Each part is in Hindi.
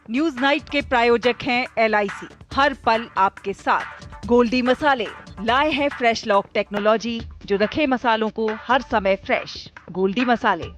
न्यूज नाइट के प्रायोजक हैं LIC, हर पल आपके साथ। गोल्डी मसाले लाए हैं फ्रेश लॉक टेक्नोलॉजी जो रखे मसालों को हर समय फ्रेश। गोल्डी मसाले।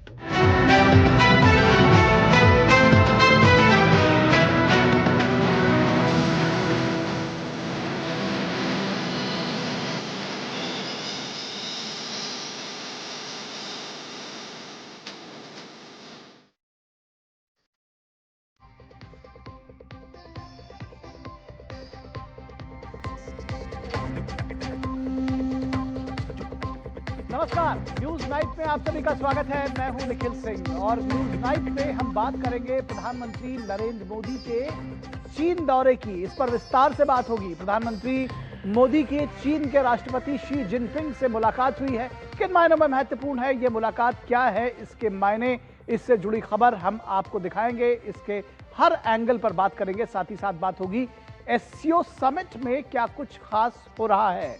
नमस्कार, न्यूज नाइट में आप सभी का स्वागत है। मैं हूं निखिल सिंह और न्यूज नाइट में हम बात करेंगे प्रधानमंत्री नरेंद्र मोदी के चीन दौरे की। इस पर विस्तार से बात होगी। प्रधानमंत्री मोदी की चीन के राष्ट्रपति शी जिनपिंग से मुलाकात हुई है। किन मायनों में महत्वपूर्ण है ये मुलाकात, क्या है इसके मायने, इससे जुड़ी खबर हम आपको दिखाएंगे। इसके हर एंगल पर बात करेंगे। साथ ही साथ बात होगी SCO समिट में क्या कुछ खास हो रहा है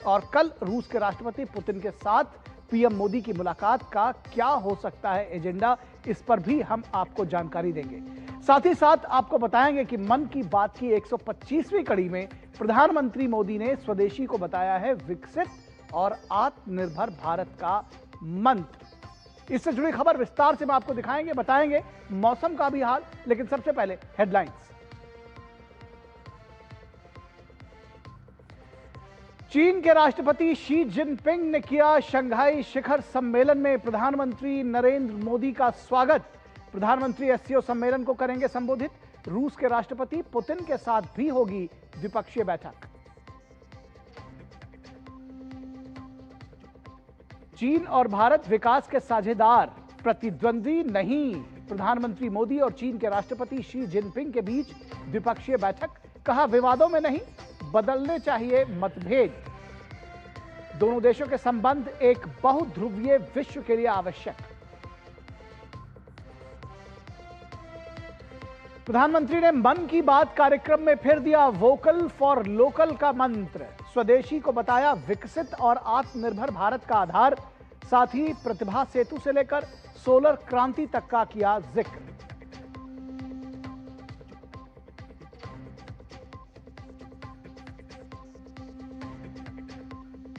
और कल रूस के राष्ट्रपति पुतिन के साथ PM मोदी की मुलाकात का क्या हो सकता है एजेंडा, इस पर भी हम आपको जानकारी देंगे। साथ ही साथ आपको बताएंगे कि मन की बात की 125वीं कड़ी में प्रधानमंत्री मोदी ने स्वदेशी को बताया है विकसित और आत्मनिर्भर भारत का मंत्र। इससे जुड़ी खबर विस्तार से हम आपको दिखाएंगे, बताएंगे मौसम का भी हाल। लेकिन सबसे पहले हेडलाइंस। चीन के राष्ट्रपति शी जिनपिंग ने किया शंघाई शिखर सम्मेलन में प्रधानमंत्री नरेंद्र मोदी का स्वागत। प्रधानमंत्री SCO सम्मेलन को करेंगे संबोधित। रूस के राष्ट्रपति पुतिन के साथ भी होगी द्विपक्षीय बैठक। चीन और भारत विकास के साझेदार, प्रतिद्वंदी नहीं। प्रधानमंत्री मोदी और चीन के राष्ट्रपति शी जिनपिंग के बीच द्विपक्षीय बैठक। कहा विवादों में नहीं, बदलने चाहिए मतभेद। दोनों देशों के संबंध एक बहुध्रुवीय विश्व के लिए आवश्यक। प्रधानमंत्री ने मन की बात कार्यक्रम में फिर दिया वोकल फॉर लोकल का मंत्र। स्वदेशी को बताया विकसित और आत्मनिर्भर भारत का आधार। साथ ही प्रतिभा सेतु से लेकर सोलर क्रांति तक का किया जिक्र।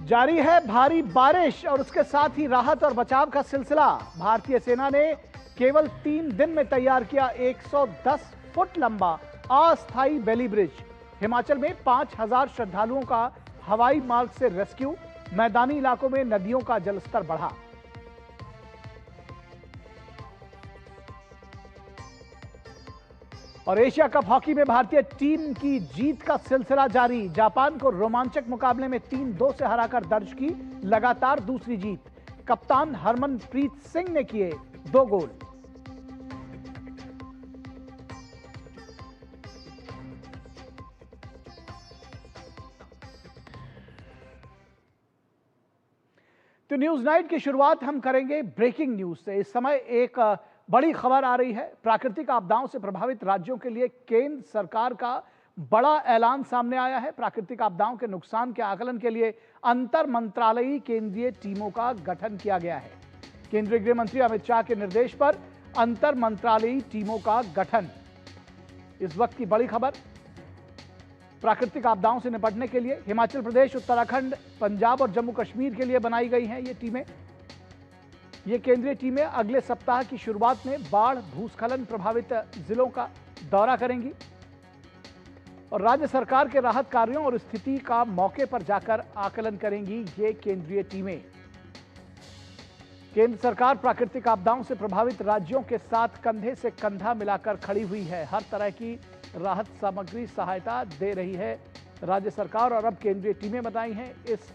जारी है भारी बारिश और उसके साथ ही राहत और बचाव का सिलसिला। भारतीय सेना ने केवल 3 दिन में तैयार किया 110 फुट लंबा अस्थायी बेली ब्रिज। हिमाचल में 5000 श्रद्धालुओं का हवाई मार्ग से रेस्क्यू। मैदानी इलाकों में नदियों का जलस्तर बढ़ा। और एशिया कप हॉकी में भारतीय टीम की जीत का सिलसिला जारी। जापान को रोमांचक मुकाबले में 3-2 से हराकर दर्ज की लगातार दूसरी जीत। कप्तान हरमनप्रीत सिंह ने किए 2 गोल। तो न्यूज नाइट की शुरुआत हम करेंगे ब्रेकिंग न्यूज से। इस समय एक बड़ी खबर आ रही है। प्राकृतिक आपदाओं से प्रभावित राज्यों के लिए केंद्र सरकार का बड़ा ऐलान सामने आया है। प्राकृतिक आपदाओं के नुकसान के आकलन के लिए अंतर मंत्रालयी केंद्रीय टीमों का गठन किया गया है। केंद्रीय गृह मंत्री अमित शाह के निर्देश पर अंतर मंत्रालयी टीमों का गठन। इस वक्त की बड़ी खबर, प्राकृतिक आपदाओं से निपटने के लिए हिमाचल प्रदेश, उत्तराखंड, पंजाब और जम्मू कश्मीर के लिए बनाई गई हैं ये टीमें। ये केंद्रीय टीमें अगले सप्ताह की शुरुआत में बाढ़ भूस्खलन प्रभावित जिलों का दौरा करेंगी और राज्य सरकार के राहत कार्यों और स्थिति का मौके पर जाकर आकलन करेंगी ये केंद्रीय टीमें। केंद्र सरकार प्राकृतिक आपदाओं से प्रभावित राज्यों के साथ कंधे से कंधा मिलाकर खड़ी हुई है। हर तरह की राहत सामग्री सहायता दे रही है राज्य सरकार और अब केंद्रीय टीमें बनाई हैं इस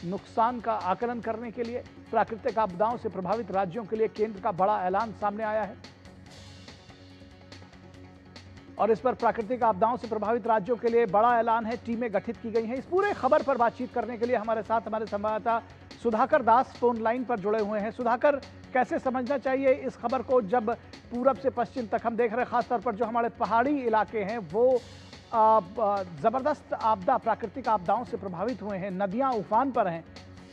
नुकसान का आकलन करने के लिए। प्राकृतिक आपदाओं से प्रभावित राज्यों के लिए केंद्र का बड़ा ऐलान सामने आया है और इस पर प्राकृतिक आपदाओं से प्रभावित राज्यों के लिए बड़ा ऐलान है। टीमें गठित की गई हैं। इस पूरे खबर पर बातचीत करने के लिए हमारे साथ हमारे संवाददाता सुधाकर दास फोन लाइन पर जुड़े हुए हैं। सुधाकर, कैसे समझना चाहिए इस खबर को, जब पूरब से पश्चिम तक हम देख रहे हैं खासतौर पर जो हमारे पहाड़ी इलाके हैं वो जबरदस्त आपदा, प्राकृतिक आपदाओं से प्रभावित हुए हैं, नदियां उफान पर हैं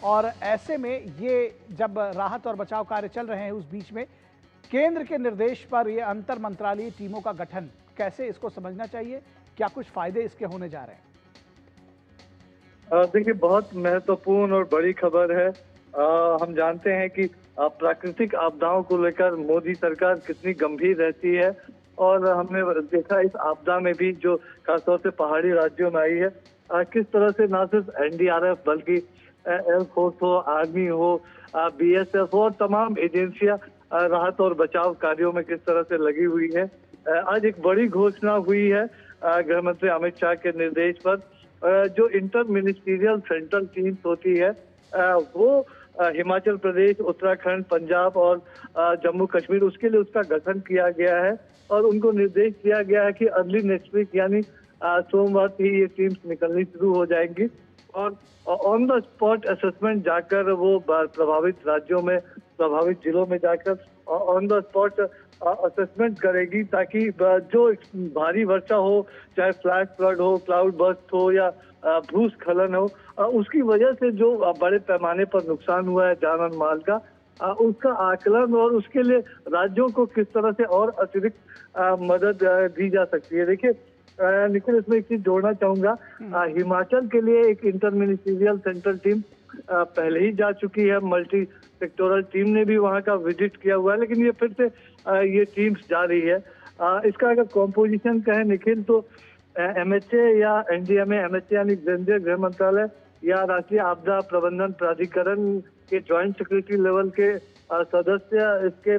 और ऐसे में ये जब राहत और बचाव कार्य चल रहे हैं उस बीच में केंद्र के निर्देश पर यह अंतर मंत्रालयी टीमों का गठन कैसे इसको समझना चाहिए? क्या कुछ फायदे इसके होने जा रहे हैं? देखिए, बहुत महत्वपूर्ण और बड़ी खबर है। हम जानते हैं कि प्राकृतिक आपदाओं को लेकर मोदी सरकार कितनी गंभीर रहती है और हमने देखा इस आपदा में भी जो खासतौर से पहाड़ी राज्यों में आई है, किस तरह से ना सिर्फ एनडीआरएफ बल्कि एयरफोर्स हो, आर्मी हो, बीएसएफ हो और तमाम एजेंसियां राहत और बचाव कार्यों में किस तरह से लगी हुई है। आज एक बड़ी घोषणा हुई है गृह मंत्री अमित शाह के निर्देश पर। जो इंटर मिनिस्ट्रियल सेंट्रल टीम्स होती है वो हिमाचल प्रदेश, उत्तराखंड, पंजाब और जम्मू कश्मीर, उसके लिए उसका गठन किया गया है और उनको निर्देश दिया गया है कि अर्ली नेक्स्ट वीक यानी सोमवार से ही ये टीम्स निकलनी शुरू हो जाएंगी और ऑन द स्पॉट असेसमेंट जाकर वो प्रभावित राज्यों में, प्रभावित जिलों में जाकर ऑन द स्पॉट असेसमेंट करेगी ताकि जो भारी वर्षा हो, चाहे फ्लैश फ्लड हो, क्लाउड बर्स्ट हो या भूस्खलन हो, उसकी वजह से जो बड़े पैमाने पर नुकसान हुआ है जान और माल का, उसका आकलन और उसके लिए राज्यों को किस तरह से और अतिरिक्त मदद दी जा सकती है। देखिए निखिल, इसमें एक चीज जोड़ना चाहूंगा। हिमाचल के लिए एक इंटर मिनिस्ट्रियल सेंट्रल टीम पहले ही जा चुकी है। मल्टी सेक्टोरल टीम ने भी वहां का विजिट किया हुआ है, लेकिन ये फिर से ये टीम्स जा रही है। इसका अगर कॉम्पोजिशन कहें निखिल, तो एमएचए या एनडीएमए, एमएचए यानी केंद्रीय गृह मंत्रालय या राष्ट्रीय आपदा प्रबंधन प्राधिकरण के ज्वाइंट सेक्रेटरी लेवल के सदस्य इसके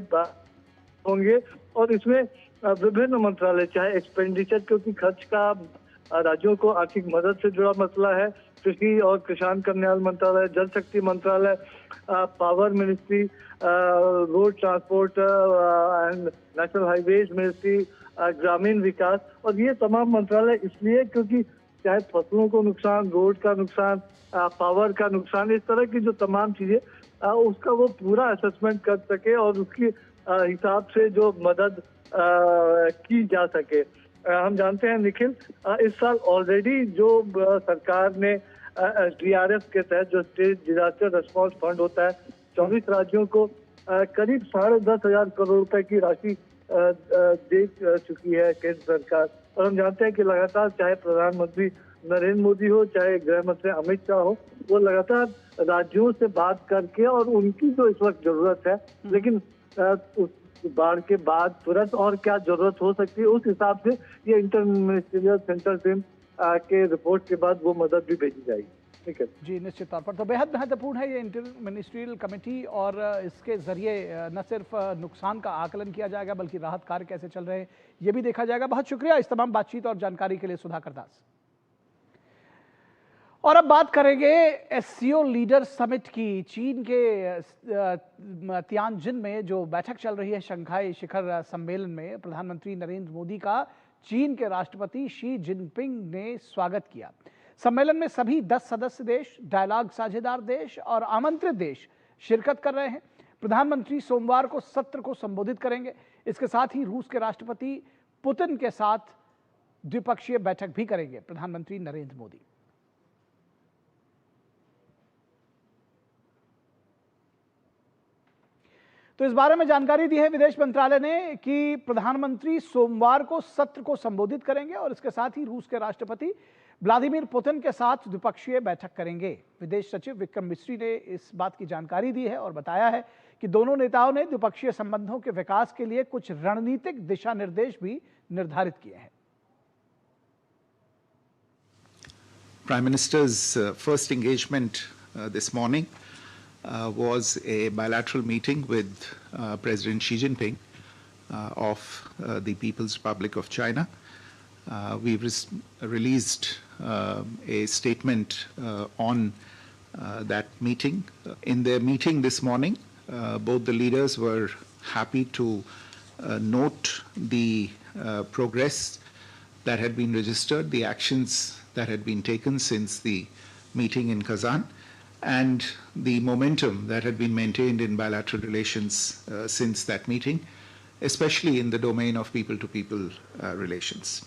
होंगे और इसमें विभिन्न मंत्रालय, चाहे एक्सपेंडिचर क्योंकि खर्च का राज्यों को आर्थिक मदद से जुड़ा मसला है, कृषि और किसान कल्याण मंत्रालय, जल शक्ति मंत्रालय, power ministry, road transport and national highways ministry, ग्रामीण विकास, और ये तमाम मंत्रालय इसलिए क्योंकि चाहे फसलों को नुकसान, रोड का नुकसान, पावर का नुकसान, इस तरह की जो तमाम चीजें उसका वो पूरा असेसमेंट कर सके और उसकी हिसाब से जो मदद की जा सके। हम जानते हैं निखिल, इस साल ऑलरेडी जो सरकार ने एसडीआरएफ के तहत जो स्टेट डिजास्टर रिस्पांस फंड होता है, 24 राज्यों को करीब 10,500 करोड़ रुपए की राशि दे चुकी है केंद्र सरकार। और हम जानते हैं कि लगातार चाहे प्रधानमंत्री नरेंद्र मोदी हो, चाहे गृह मंत्री अमित शाह हो, वो लगातार राज्यों से बात करके और उनकी जो इस वक्त जरूरत है, लेकिन उस बाढ़ के बाद तुरंत और क्या जरूरत हो सकती है, उस हिसाब से ये इंटर मिनिस्ट्रियल सेंट्रल टीम के रिपोर्ट के बाद वो मदद भी भेजी जाएगी। ठीक है जी, निश्चित तौर पर तो बेहद महत्वपूर्ण है ये इंटर मिनिस्ट्रियल कमेटी और इसके जरिए न सिर्फ नुकसान का आकलन किया जाएगा बल्कि राहत कार्य कैसे चल रहे हैं ये भी देखा जाएगा। बहुत शुक्रिया इस तमाम बातचीत और जानकारी के लिए सुधाकर दास। और अब बात करेंगे एससीओ लीडर समिट की। चीन के तियानजिन में जो बैठक चल रही है शंघाई शिखर सम्मेलन में, प्रधानमंत्री नरेंद्र मोदी का चीन के राष्ट्रपति शी जिनपिंग ने स्वागत किया। सम्मेलन में सभी 10 सदस्य देश, डायलॉग साझेदार देश और आमंत्रित देश शिरकत कर रहे हैं। प्रधानमंत्री सोमवार को सत्र को संबोधित करेंगे। इसके साथ ही रूस के राष्ट्रपति पुतिन के साथ द्विपक्षीय बैठक भी करेंगे प्रधानमंत्री नरेंद्र मोदी। तो इस बारे में जानकारी दी है विदेश मंत्रालय ने कि प्रधानमंत्री सोमवार को सत्र को संबोधित करेंगे और इसके साथ ही रूस के राष्ट्रपति व्लादिमीर पुतिन के साथ द्विपक्षीय बैठक करेंगे। विदेश सचिव विक्रम मिस्री ने इस बात की जानकारी दी है और बताया है कि दोनों नेताओं ने द्विपक्षीय संबंधों के विकास के लिए कुछ रणनीतिक दिशा निर्देश भी निर्धारित किए हैं। Prime Minister's first engagement this morning was a bilateral meeting with President Xi Jinping of the People's Republic of China. We've released a statement on that meeting. In their meeting this morning, both the leaders were happy to note the progress that had been registered, the actions that had been taken since the meeting in Kazan, and the momentum that had been maintained in bilateral relations since that meeting, especially in the domain of people-to-people relations.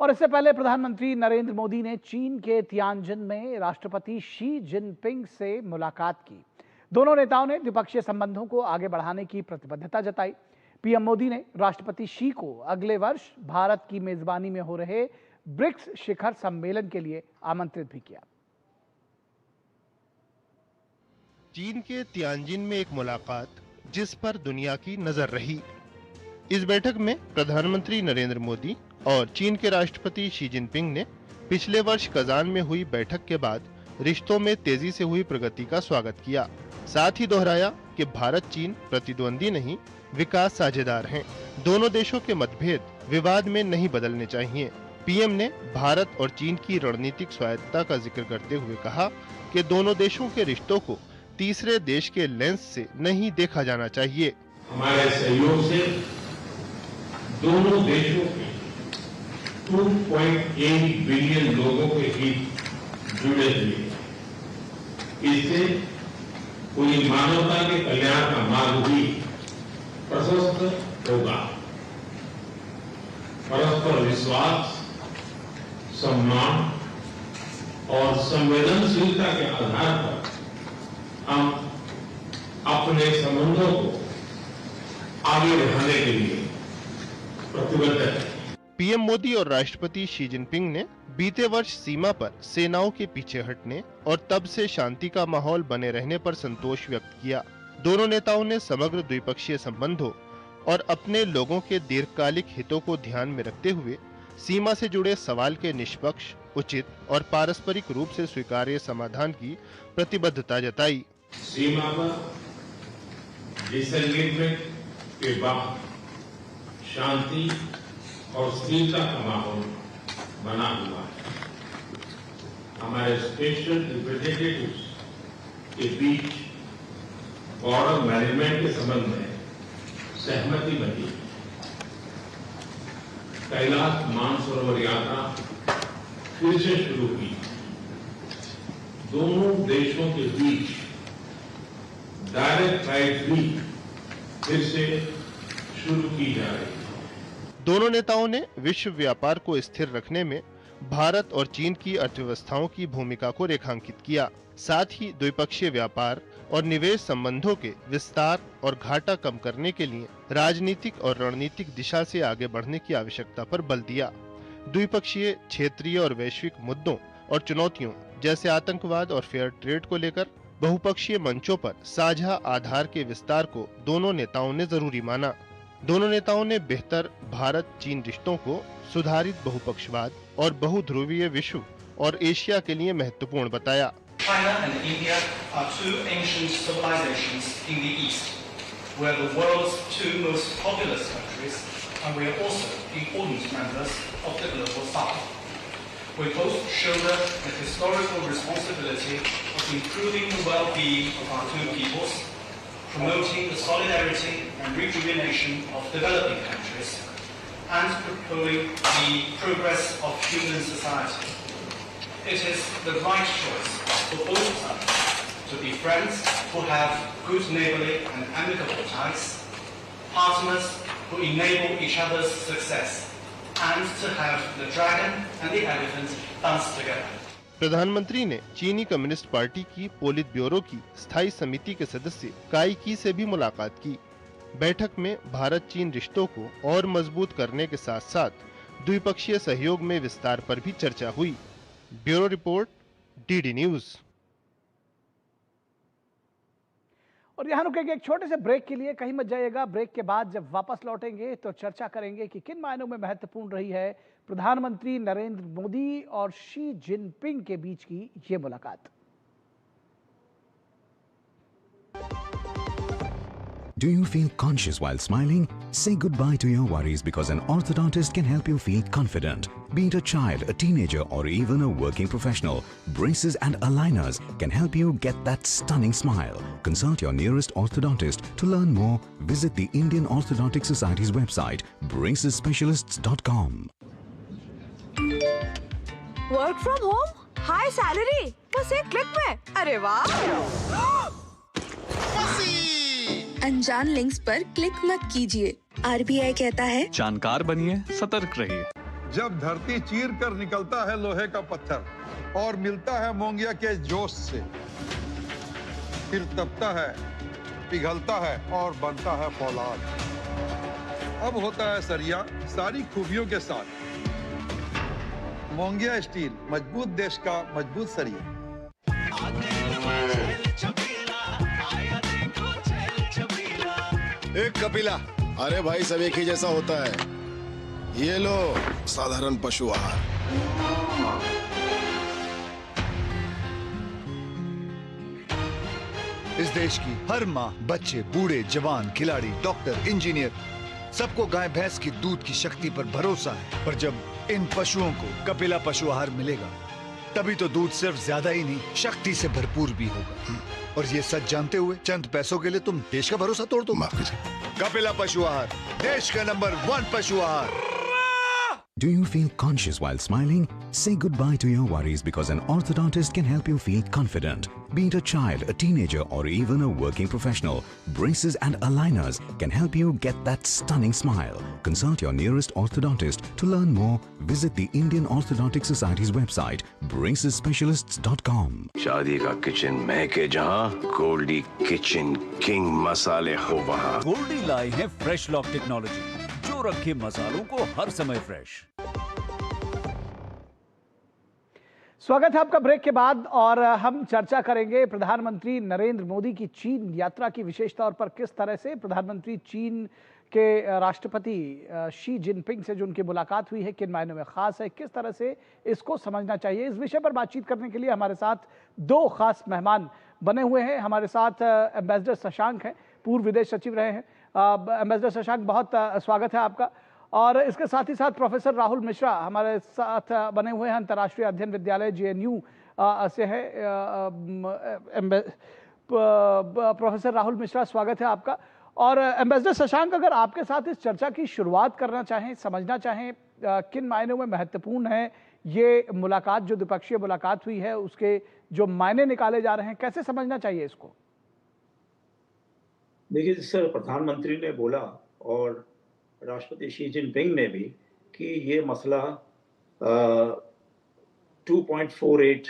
और इससे पहले प्रधानमंत्री नरेंद्र मोदी ने चीन के तियानजिन में राष्ट्रपति शी जिनपिंग से मुलाकात की। दोनों नेताओं ने द्विपक्षीय संबंधों को आगे बढ़ाने की प्रतिबद्धता जताई। पीएम मोदी ने राष्ट्रपति शी को अगले वर्ष भारत की मेजबानी में हो रहे ब्रिक्स शिखर सम्मेलन के लिए आमंत्रित भी किया। चीन के तियानजिन में एक मुलाकात जिस पर दुनिया की नजर रही। इस बैठक में प्रधानमंत्री नरेंद्र मोदी और चीन के राष्ट्रपति शी जिनपिंग ने पिछले वर्ष कजान में हुई बैठक के बाद रिश्तों में तेजी से हुई प्रगति का स्वागत किया। साथ ही दोहराया कि भारत चीन प्रतिद्वंदी नहीं, विकास साझेदार हैं। दोनों देशों के मतभेद विवाद में नहीं बदलने चाहिए। पीएम ने भारत और चीन की रणनीतिक स्वायत्तता का जिक्र करते हुए कहा कि दोनों देशों के रिश्तों को तीसरे देश के लेंस से नहीं देखा जाना चाहिए। हमारे सहयोग से दोनों देशों के 2.8 बिलियन लोगों के हित जुड़े हुए हैं। इससे पूरी मानवता के कल्याण का मार्ग भी प्रशस्त होगा। परस्पर विश्वास, सम्मान और संवेदनशीलता के आधार पर हम अपने संबंधों को आगे बढ़ाने के लिए प्रतिबद्ध हैं। पीएम मोदी और राष्ट्रपति शी जिनपिंग ने बीते वर्ष सीमा पर सेनाओं के पीछे हटने और तब से शांति का माहौल बने रहने पर संतोष व्यक्त किया। दोनों नेताओं ने समग्र द्विपक्षीय संबंधों और अपने लोगों के दीर्घकालिक हितों को ध्यान में रखते हुए सीमा से जुड़े सवाल के निष्पक्ष, उचित और पारस्परिक रूप से स्वीकार्य समाधान की प्रतिबद्धता जताई। सीमा पर डिसएंगेजमेंट के बाद शांति और स्थिरता का माहौल बना हुआ है। हमारे स्पेशल रिप्रेजेंटेटिव्स के बीच बॉर्डर मैनेजमेंट के संबंध में सहमति बनी। कैलाश मानसरोवर यात्रा फिर से शुरू की। दोनों देशों के बीच डायरेक्ट फ्लाइट भी फिर से शुरू की जा रही है। दोनों नेताओं ने विश्व व्यापार को स्थिर रखने में भारत और चीन की अर्थव्यवस्थाओं की भूमिका को रेखांकित किया। साथ ही द्विपक्षीय व्यापार और निवेश संबंधों के विस्तार और घाटा कम करने के लिए राजनीतिक और रणनीतिक दिशा से आगे बढ़ने की आवश्यकता पर बल दिया। द्विपक्षीय, क्षेत्रीय और वैश्विक मुद्दों और चुनौतियों जैसे आतंकवाद और फेयर ट्रेड को लेकर बहुपक्षीय मंचों पर साझा आधार के विस्तार को दोनों नेताओं ने जरूरी माना। दोनों नेताओं ने बेहतर भारत-चीन रिश्तों को सुधारित बहुपक्षवाद और बहुध्रुवीय विश्व और एशिया के लिए महत्वपूर्ण बताया। China and India are two ancient civilizations in the East. We are the world's two most populous countries, and we are also important members of the global South. We both shoulder the historical responsibility of improving the well-being of our two peoples, promoting the solidarity and rejuvenation of developing countries, and propelling the progress of human society. It is the right choice for both sides to be friends who have good neighborly and amicable ties, partners who enable each other's success, and to have the dragon and the elephant dance together. प्रधानमंत्री ने चीनी कम्युनिस्ट पार्टी की पोलित ब्यूरो की स्थायी समिति के सदस्य काई की से भी मुलाकात की। बैठक में भारत-चीन रिश्तों को और मजबूत करने के साथ साथ द्विपक्षीय सहयोग में विस्तार पर भी चर्चा हुई। Bureau report, DD news. और यहाँ रुकेंगे एक छोटे से ब्रेक के लिए, कहीं मत जाइएगा। ब्रेक के बाद जब वापस लौटेंगे तो चर्चा करेंगे कि किन मायनों में महत्वपूर्ण रही है प्रधानमंत्री नरेंद्र मोदी और शी जिनपिंग के बीच की ये मुलाकात। Do you feel conscious while smiling? Say goodbye to your worries because an orthodontist can help you feel confident. Be it a child, a teenager or even a working professional, braces and aligners can help you get that stunning smile. Consult your nearest orthodontist. To learn more, visit the Indian Orthodontic Society's website, bracesspecialists.com. Work from home? High salary? बस एक क्लिक में? अरे वाह! अनजान लिंक्स पर क्लिक मत कीजिए। आरबीआई कहता है, जानकार बनिए, सतर्क रहिए। जब धरती चीर कर निकलता है लोहे का पत्थर और मिलता है मोंगिया के जोश से, फिर तपता है, पिघलता है और बनता है फौलाद। अब होता है सरिया सारी खूबियों के साथ। मोंगिया स्टील, मजबूत देश का मजबूत सरिया। एक कपिला, अरे भाई सब एक ही जैसा होता है। ये लो साधारण पशु आहार। इस देश की हर माँ, बच्चे, बूढ़े, जवान, खिलाड़ी, डॉक्टर, इंजीनियर, सबको गाय भैंस की दूध की शक्ति पर भरोसा है। पर जब इन पशुओं को कपिला पशु आहार मिलेगा, तभी तो दूध सिर्फ ज्यादा ही नहीं, शक्ति से भरपूर भी होगा। और ये सच जानते हुए चंद पैसों के लिए तुम देश का भरोसा तोड़ दो। कपिला पशु आहार, देश का नंबर 1 पशु आहार। Do you feel conscious while smiling? Say goodbye to your worries because an orthodontist can help you feel confident. Be it a child, a teenager, or even a working professional, braces and aligners can help you get that stunning smile. Consult your nearest orthodontist. To learn more, visit the Indian Orthodontic Society's website, bracesspecialists.com. शादी का किचन महके जहाँ, गोल्डी किचन किंग मसाले हो वहाँ। गोल्डी लाई है फ्रेश लॉक टेक्नोलॉजी, जो रखे मसालों को हर समय फ्रेश। स्वागत है आपका ब्रेक के बाद, और हम चर्चा करेंगे प्रधानमंत्री नरेंद्र मोदी की चीन यात्रा की, विशेष तौर पर किस तरह से प्रधानमंत्री चीन के राष्ट्रपति शी जिनपिंग से जो उनकी मुलाकात हुई है किन मायनों में खास है, किस तरह से इसको समझना चाहिए। इस विषय पर बातचीत करने के लिए हमारे साथ 2 खास मेहमान बने हुए हैं। हमारे साथ एम्बेसडर शशांक हैं, पूर्व विदेश सचिव रहे हैं। एम्बेसडर शशांक, बहुत स्वागत है आपका। और इसके साथ ही साथ प्रोफेसर राहुल मिश्रा हमारे साथ बने हुए हैं, अंतर्राष्ट्रीय अध्ययन विद्यालय JNU से है। प्रोफेसर राहुल मिश्रा, स्वागत है आपका। और एम्बेसडर शशांक, अगर आपके साथ इस चर्चा की शुरुआत करना चाहें, समझना चाहें किन मायनों में महत्वपूर्ण है ये मुलाकात, जो द्विपक्षीय मुलाकात हुई है, उसके जो मायने निकाले जा रहे हैं, कैसे समझना चाहिए इसको? देखिए सर, प्रधानमंत्री ने बोला और राष्ट्रपति शी जिनपिंग ने भी कि ये मसला 2.48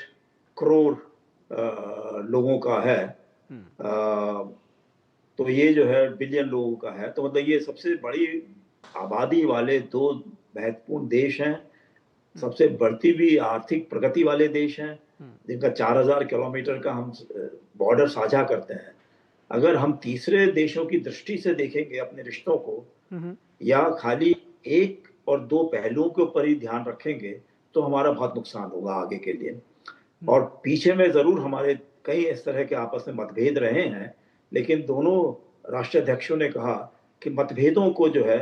करोड़ लोगों का है। तो ये जो है बिलियन लोगों का है, तो मतलब ये सबसे बड़ी आबादी वाले 2 महत्वपूर्ण देश हैं, सबसे बढ़ती हुई आर्थिक प्रगति वाले देश हैं, जिनका 4000 किलोमीटर का हम बॉर्डर साझा करते हैं। अगर हम तीसरे देशों की दृष्टि से देखेंगे अपने रिश्तों को, या खाली 1 और 2 पहलुओं के ऊपर ही ध्यान रखेंगे, तो हमारा बहुत नुकसान होगा आगे के लिए। और पीछे में जरूर हमारे कई इस तरह के आपस में मतभेद रहे हैं, लेकिन दोनों राष्ट्राध्यक्षों ने कहा कि मतभेदों को जो है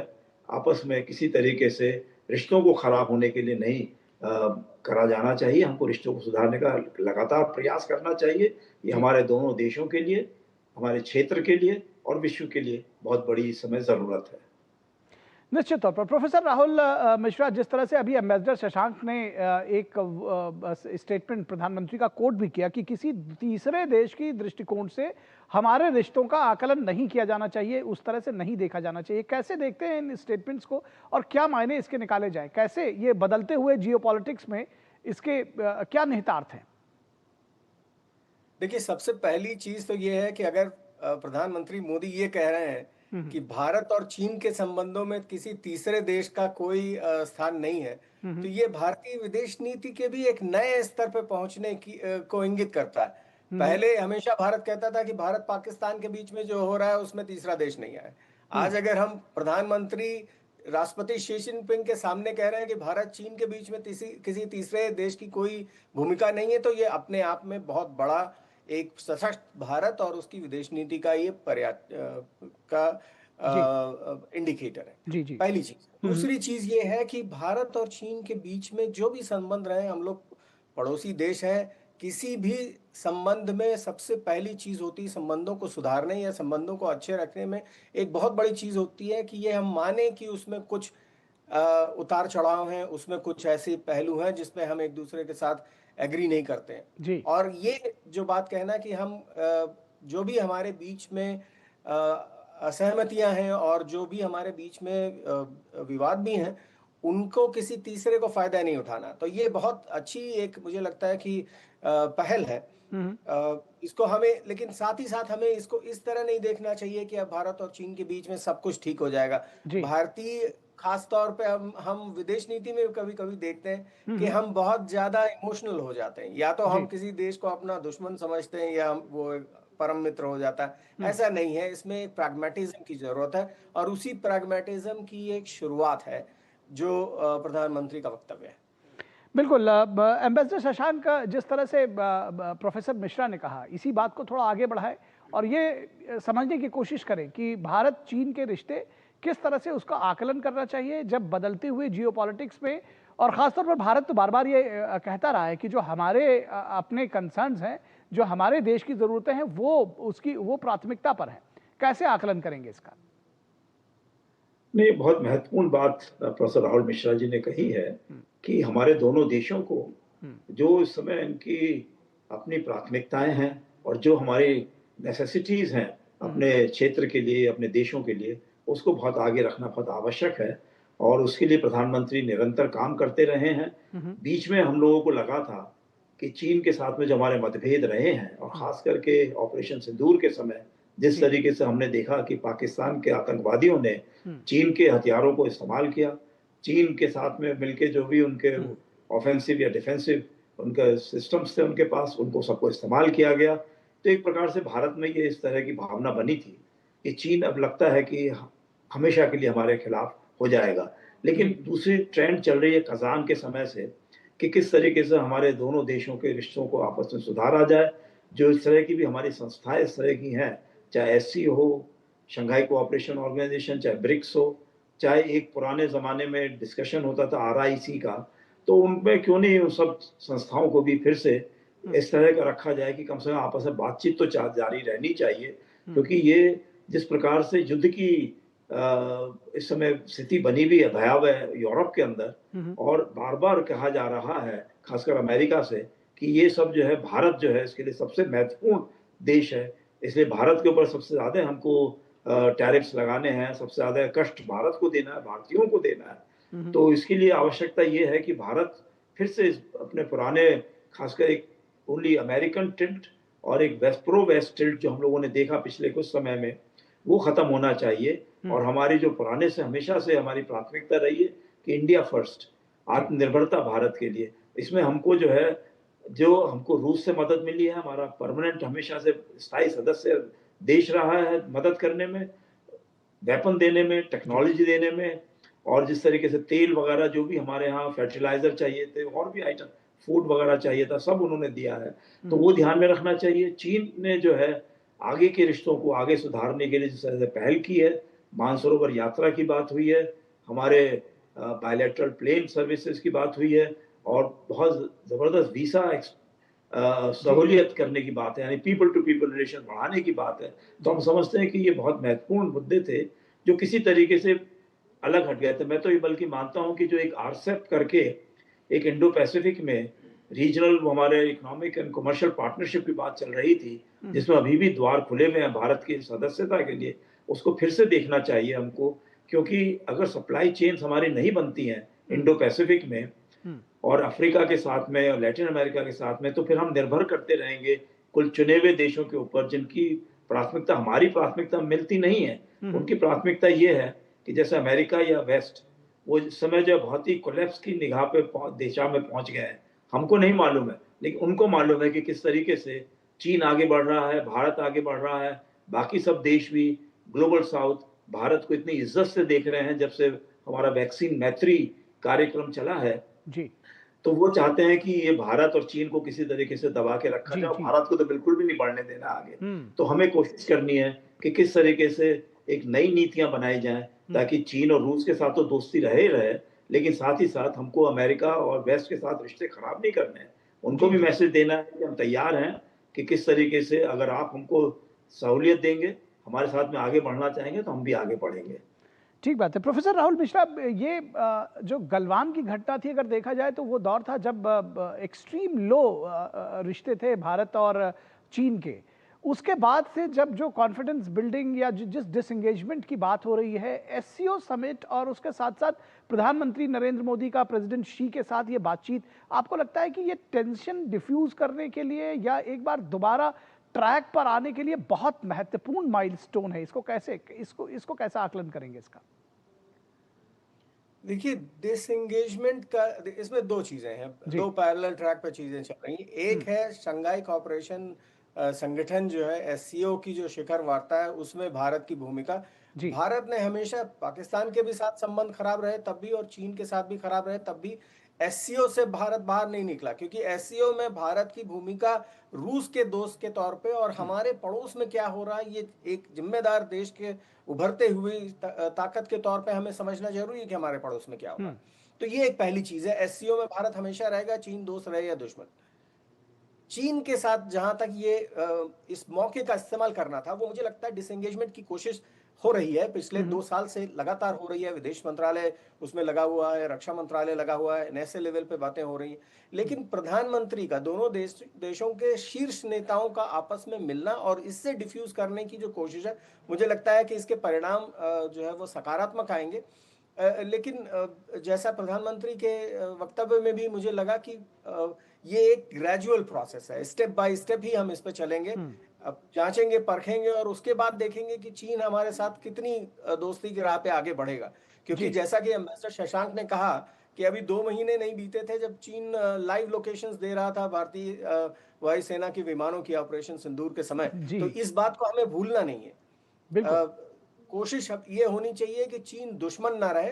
आपस में किसी तरीके से रिश्तों को खराब होने के लिए नहीं करा जाना चाहिए। हमको रिश्तों को सुधारने का लगातार प्रयास करना चाहिए। ये हमारे दोनों देशों के लिए, हमारे क्षेत्र के लिए और विश्व के लिए बहुत बड़ी इस समय जरूरत है। निश्चित तौर पर। प्रोफेसर राहुल मिश्रा, जिस तरह से अभी एम्बेसडर शशांक ने एक स्टेटमेंट प्रधानमंत्री का कोट भी किया कि किसी तीसरे देश की दृष्टिकोण से हमारे रिश्तों का आकलन नहीं किया जाना चाहिए, उस तरह से नहीं देखा जाना चाहिए, कैसे देखते हैं इन स्टेटमेंट्स को और क्या मायने इसके निकाले जाएं? कैसे ये बदलते हुए जियोपॉलिटिक्स में इसके क्या निहितार्थ हैं? देखिए, सबसे पहली चीज तो ये है कि अगर प्रधानमंत्री मोदी ये कह रहे हैं कि भारत और चीन के संबंधों में किसी तीसरे देश का कोई स्थान नहीं है, तो ये भारतीय विदेश नीति के भी एक नए स्तर पे पहुंचने की को इंगित करता है। पहले हमेशा भारत कहता था कि भारत पाकिस्तान के बीच में जो हो रहा है उसमें तीसरा देश नहीं है। आज अगर हम प्रधानमंत्री राष्ट्रपति शी जिनपिंग के सामने कह रहे हैं कि भारत चीन के बीच में किसी तीसरे देश की कोई भूमिका नहीं है, तो ये अपने आप में बहुत बड़ा एक सशक्त भारत और उसकी विदेश नीति का ये इंडिकेटर है। जी जी। पहली चीज। दूसरी चीज ये है कि भारत और चीन के बीच में जो भी संबंध रहे, हम लोग पड़ोसी देश हैं, किसी भी संबंध में सबसे पहली चीज होती है संबंधों को सुधारने या संबंधों को अच्छे रखने में एक बहुत बड़ी चीज होती है कि ये हम माने कि उसमें कुछ उतार चढ़ाव हैं, उसमें कुछ ऐसे पहलू हैं जिसमें हम एक दूसरे के साथ एग्री नहीं करते हैं जी। और ये जो बात कहना कि हम जो भी हमारे बीच में असहमतियां हैं और जो भी हमारे बीच में विवाद भी हैं, उनको किसी तीसरे को फायदा नहीं उठाना, तो ये बहुत अच्छी एक मुझे लगता है कि पहल है इसको हमें, लेकिन साथ ही साथ हमें इसको इस तरह नहीं देखना चाहिए कि अब भारत और चीन के बीच में सब कुछ ठीक हो जाएगा। भारतीय खास तौर पे हम विदेश नीति में कभी कभी देखते हैं कि हम बहुत ज्यादा इमोशनल हो जाते हैं, या तो हम किसी देश को अपना दुश्मन समझते हैं या वो परम मित्र हो जाता है। ऐसा नहीं है, इसमें एक प्रैग्मेटिज्म की जरूरत है और उसी प्रैग्मेटिज्म की एक शुरुआत है जो प्रधानमंत्री का वक्तव्य है। बिल्कुल। एम्बेसडर शशांक, जिस तरह से प्रोफेसर मिश्रा ने कहा, इसी बात को थोड़ा आगे बढ़ाएं और ये समझने की कोशिश करें कि भारत चीन के रिश्ते किस तरह से उसका आकलन करना चाहिए जब बदलते हुए जियोपॉलिटिक्स में, और खासतौर पर भारत तो बार बार ये कहता रहा है कि जो हमारे अपने कंसर्न्स हैं, जो हमारे देश की ज़रूरतें हैं, वो प्राथमिकता पर है। कैसे आकलन करेंगे इसका? नहीं, बहुत महत्वपूर्ण बात प्रोफेसर राहुल मिश्रा जी ने कही है कि हमारे दोनों देशों को जो इस समय इनकी अपनी प्राथमिकताएं हैं और जो हमारी नेसेसिटीज हैं अपने क्षेत्र के लिए, अपने देशों के लिए, उसको बहुत आगे रखना बहुत आवश्यक है और उसके लिए प्रधानमंत्री निरंतर काम करते रहे हैं। बीच में हम लोगों को लगा था कि चीन के साथ में जो हमारे मतभेद रहे हैं और खास करके ऑपरेशन सिंदूर के समय जिस तरीके से हमने देखा कि पाकिस्तान के आतंकवादियों ने चीन के हथियारों को इस्तेमाल किया, चीन के साथ में मिलके जो भी उनके ऑफेंसिव या डिफेंसिव उनके सिस्टम्स थे उनके पास, उनको सबको इस्तेमाल किया गया। तो एक प्रकार से भारत में ये इस तरह की भावना बनी थी कि चीन अब लगता है कि हमेशा के लिए हमारे खिलाफ हो जाएगा। लेकिन दूसरी ट्रेंड चल रही है कजान के समय से कि किस तरीके से हमारे दोनों देशों के रिश्तों को आपस में सुधार आ जाए। जो इस तरह की भी हमारी संस्थाएं इस तरह की हैं, चाहे SCO हो, शंघाई कोऑपरेशन ऑर्गेनाइजेशन, चाहे ब्रिक्स हो, चाहे एक पुराने ज़माने में डिस्कशन होता था RIC का, तो उनमें क्यों नहीं उन सब संस्थाओं को भी फिर से इस तरह का रखा जाए कि कम से कम आपस में बातचीत तो जारी रहनी चाहिए। क्योंकि ये जिस प्रकार से युद्ध की इस समय स्थिति बनी हुई है भयावह यूरोप के अंदर, और बार बार कहा जा रहा है खासकर अमेरिका से कि ये सब जो है भारत जो है इसके लिए सबसे महत्वपूर्ण देश है, इसलिए भारत के ऊपर सबसे ज्यादा हमको टैरिफ्स लगाने हैं, सबसे ज्यादा कष्ट भारत को देना है, भारतीयों को देना है। तो इसके लिए आवश्यकता ये है कि भारत फिर से अपने पुराने खासकर एक ओनली अमेरिकन टिल्ट और एक प्रो वेस्ट टिल्ट जो हम लोगों ने देखा पिछले कुछ समय में, वो खत्म होना चाहिए। और हमारी जो पुराने से हमेशा से हमारी प्राथमिकता रही है कि इंडिया फर्स्ट, आत्मनिर्भरता भारत के लिए, इसमें हमको जो है, जो हमको रूस से मदद मिली है, हमारा परमानेंट हमेशा से स्थायी सदस्य देश रहा है मदद करने में, वेपन देने में, टेक्नोलॉजी देने में, और जिस तरीके से तेल वगैरह जो भी हमारे यहाँ फर्टिलाइजर चाहिए थे और भी आइटम फूड वगैरह चाहिए था, सब उन्होंने दिया है। तो वो ध्यान में रखना चाहिए। चीन ने जो है आगे के रिश्तों को आगे सुधारने के लिए जिस तरह से पहल की है, मानसरोवर यात्रा की बात हुई है, हमारे बायलैटरल प्लेन सर्विसेज की बात हुई है, और बहुत जबरदस्त वीसा सहूलियत करने की बात है, यानी पीपल टू पीपल रिलेशन बढ़ाने की बात है। तो हम समझते हैं कि ये बहुत महत्वपूर्ण मुद्दे थे जो किसी तरीके से अलग हट गए थे। मैं तो ये बल्कि मानता हूं कि जो एक RCEP करके एक इंडो पैसिफिक में रीजनल हमारे इकोनॉमिक एंड कमर्शियल पार्टनरशिप की बात चल रही थी, जिसमें अभी भी द्वार खुले हुए हैं भारत की सदस्यता के लिए, उसको फिर से देखना चाहिए हमको। क्योंकि अगर सप्लाई चेन्स हमारी नहीं बनती हैं इंडो पैसिफिक में और अफ्रीका के साथ में और लैटिन अमेरिका के साथ में, तो फिर हम निर्भर करते रहेंगे कुल चुने हुए देशों के ऊपर जिनकी प्राथमिकता हमारी प्राथमिकता मिलती नहीं है। उनकी प्राथमिकता ये है कि जैसे अमेरिका या वेस्ट, वो इस समय जो बहुत ही कोलैप्स की निगाह पे दिशा में पहुंच गए हैं। हमको नहीं मालूम है, लेकिन उनको मालूम है कि किस तरीके से चीन आगे बढ़ रहा है, भारत आगे बढ़ रहा है, बाकी सब देश भी, ग्लोबल साउथ भारत को इतनी इज्जत से देख रहे हैं जब से हमारा वैक्सीन मैत्री कार्यक्रम चला है जी। तो वो चाहते हैं कि ये भारत और चीन को किसी तरीके से दबा के रखा जाए। भारत को तो बिल्कुल भी नहीं बढ़ने देना आगे। तो हमें कोशिश करनी है कि किस तरीके से एक नई नीतियां बनाई जाएं ताकि चीन और रूस के साथ तो दोस्ती रहे, लेकिन साथ ही साथ हमको अमेरिका और वेस्ट के साथ रिश्ते खराब नहीं करने हैं। उनको भी मैसेज देना है कि हम तैयार हैं कि किस तरीके से अगर आप हमको सहूलियत देंगे, हमारे साथ में आगे बढ़ना चाहेंगे, तो हम भी आगे बढ़ेंगे। ठीक बात है। प्रोफेसर राहुल मिश्रा, ये जो गलवान की घटना थी, अगर देखा जाए तो वो दौर था जब एक्सट्रीम लो रिश्ते थे भारत और चीन के। उसके बाद से जब जो कॉन्फिडेंस बिल्डिंग या जिस डिसएंगेजमेंट की बात हो रही है, एससीओ समिट और उसके साथ साथ प्रधानमंत्री नरेंद्र मोदी का प्रेसिडेंट शी के साथ ये बातचीत, आपको लगता है कि ये टेंशन डिफ्यूज करने के लिए या एक बार दोबारा ट्रैक पर आने के लिए बहुत महत्वपूर्ण माइलस्टोन है? इसको कैसा आकलन करेंगे इसका? देखिए, डिसएंगेजमेंट का इसमें दो चीजें हैं, दो पैरेलल ट्रैक पर चीजें चल रही हैं। एक है शंघाई कोऑपरेशन संगठन जो है, एससीओ की जो शिखर वार्ता है, उसमें भारत की भूमिका। भारत ने हमेशा पाकिस्तान के भी साथ संबंध खराब रहे तब भी, और चीन के साथ भी खराब रहे तब भी, एससीओ से भारत बाहर नहीं निकला, क्योंकि एससीओ में भारत की भूमिका रूस के दोस्त के तौर पे और हमारे पड़ोस में क्या हो रहा है, ये एक जिम्मेदार देश के उभरते हुए ताकत के तौर पे हमें समझना जरूरी है कि हमारे पड़ोस में क्या हो रहा है। तो ये एक पहली चीज है। एससीओ में भारत हमेशा रहेगा, चीन दोस्त रहे या दुश्मन। चीन के साथ जहां तक ये इस मौके का इस्तेमाल करना था, वो मुझे लगता है डिसएंगेजमेंट की कोशिश हो रही है, पिछले 2 साल से लगातार हो रही है। विदेश मंत्रालय उसमें लगा हुआ है, रक्षा मंत्रालय लगा हुआ है, ऐसे लेवल पे बातें हो रही हैं। लेकिन प्रधानमंत्री का दोनों देशों के शीर्ष नेताओं का आपस में मिलना और इससे डिफ्यूज करने की जो कोशिश है, मुझे लगता है कि इसके परिणाम जो है वो सकारात्मक आएंगे। लेकिन जैसा प्रधानमंत्री के वक्तव्य में भी मुझे लगा कि ये एक ग्रेजुअल प्रोसेस है, स्टेप बाय स्टेप ही हम इस पे चलेंगे। अब जांचेंगे, परखेंगे और उसके बाद देखेंगे कि चीन हमारे साथ कितनी दोस्ती की राह पे आगे बढ़ेगा। क्योंकि जैसा कि एम्बेसडर शशांक ने कहा कि अभी 2 महीने नहीं बीते थे जब चीन लाइव लोकेशंस दे रहा था भारतीय वायुसेना की विमानों की ऑपरेशन सिंदूर के समय। तो इस बात को हमें भूलना नहीं है। कोशिश ये होनी चाहिए कि चीन दुश्मन ना रहे,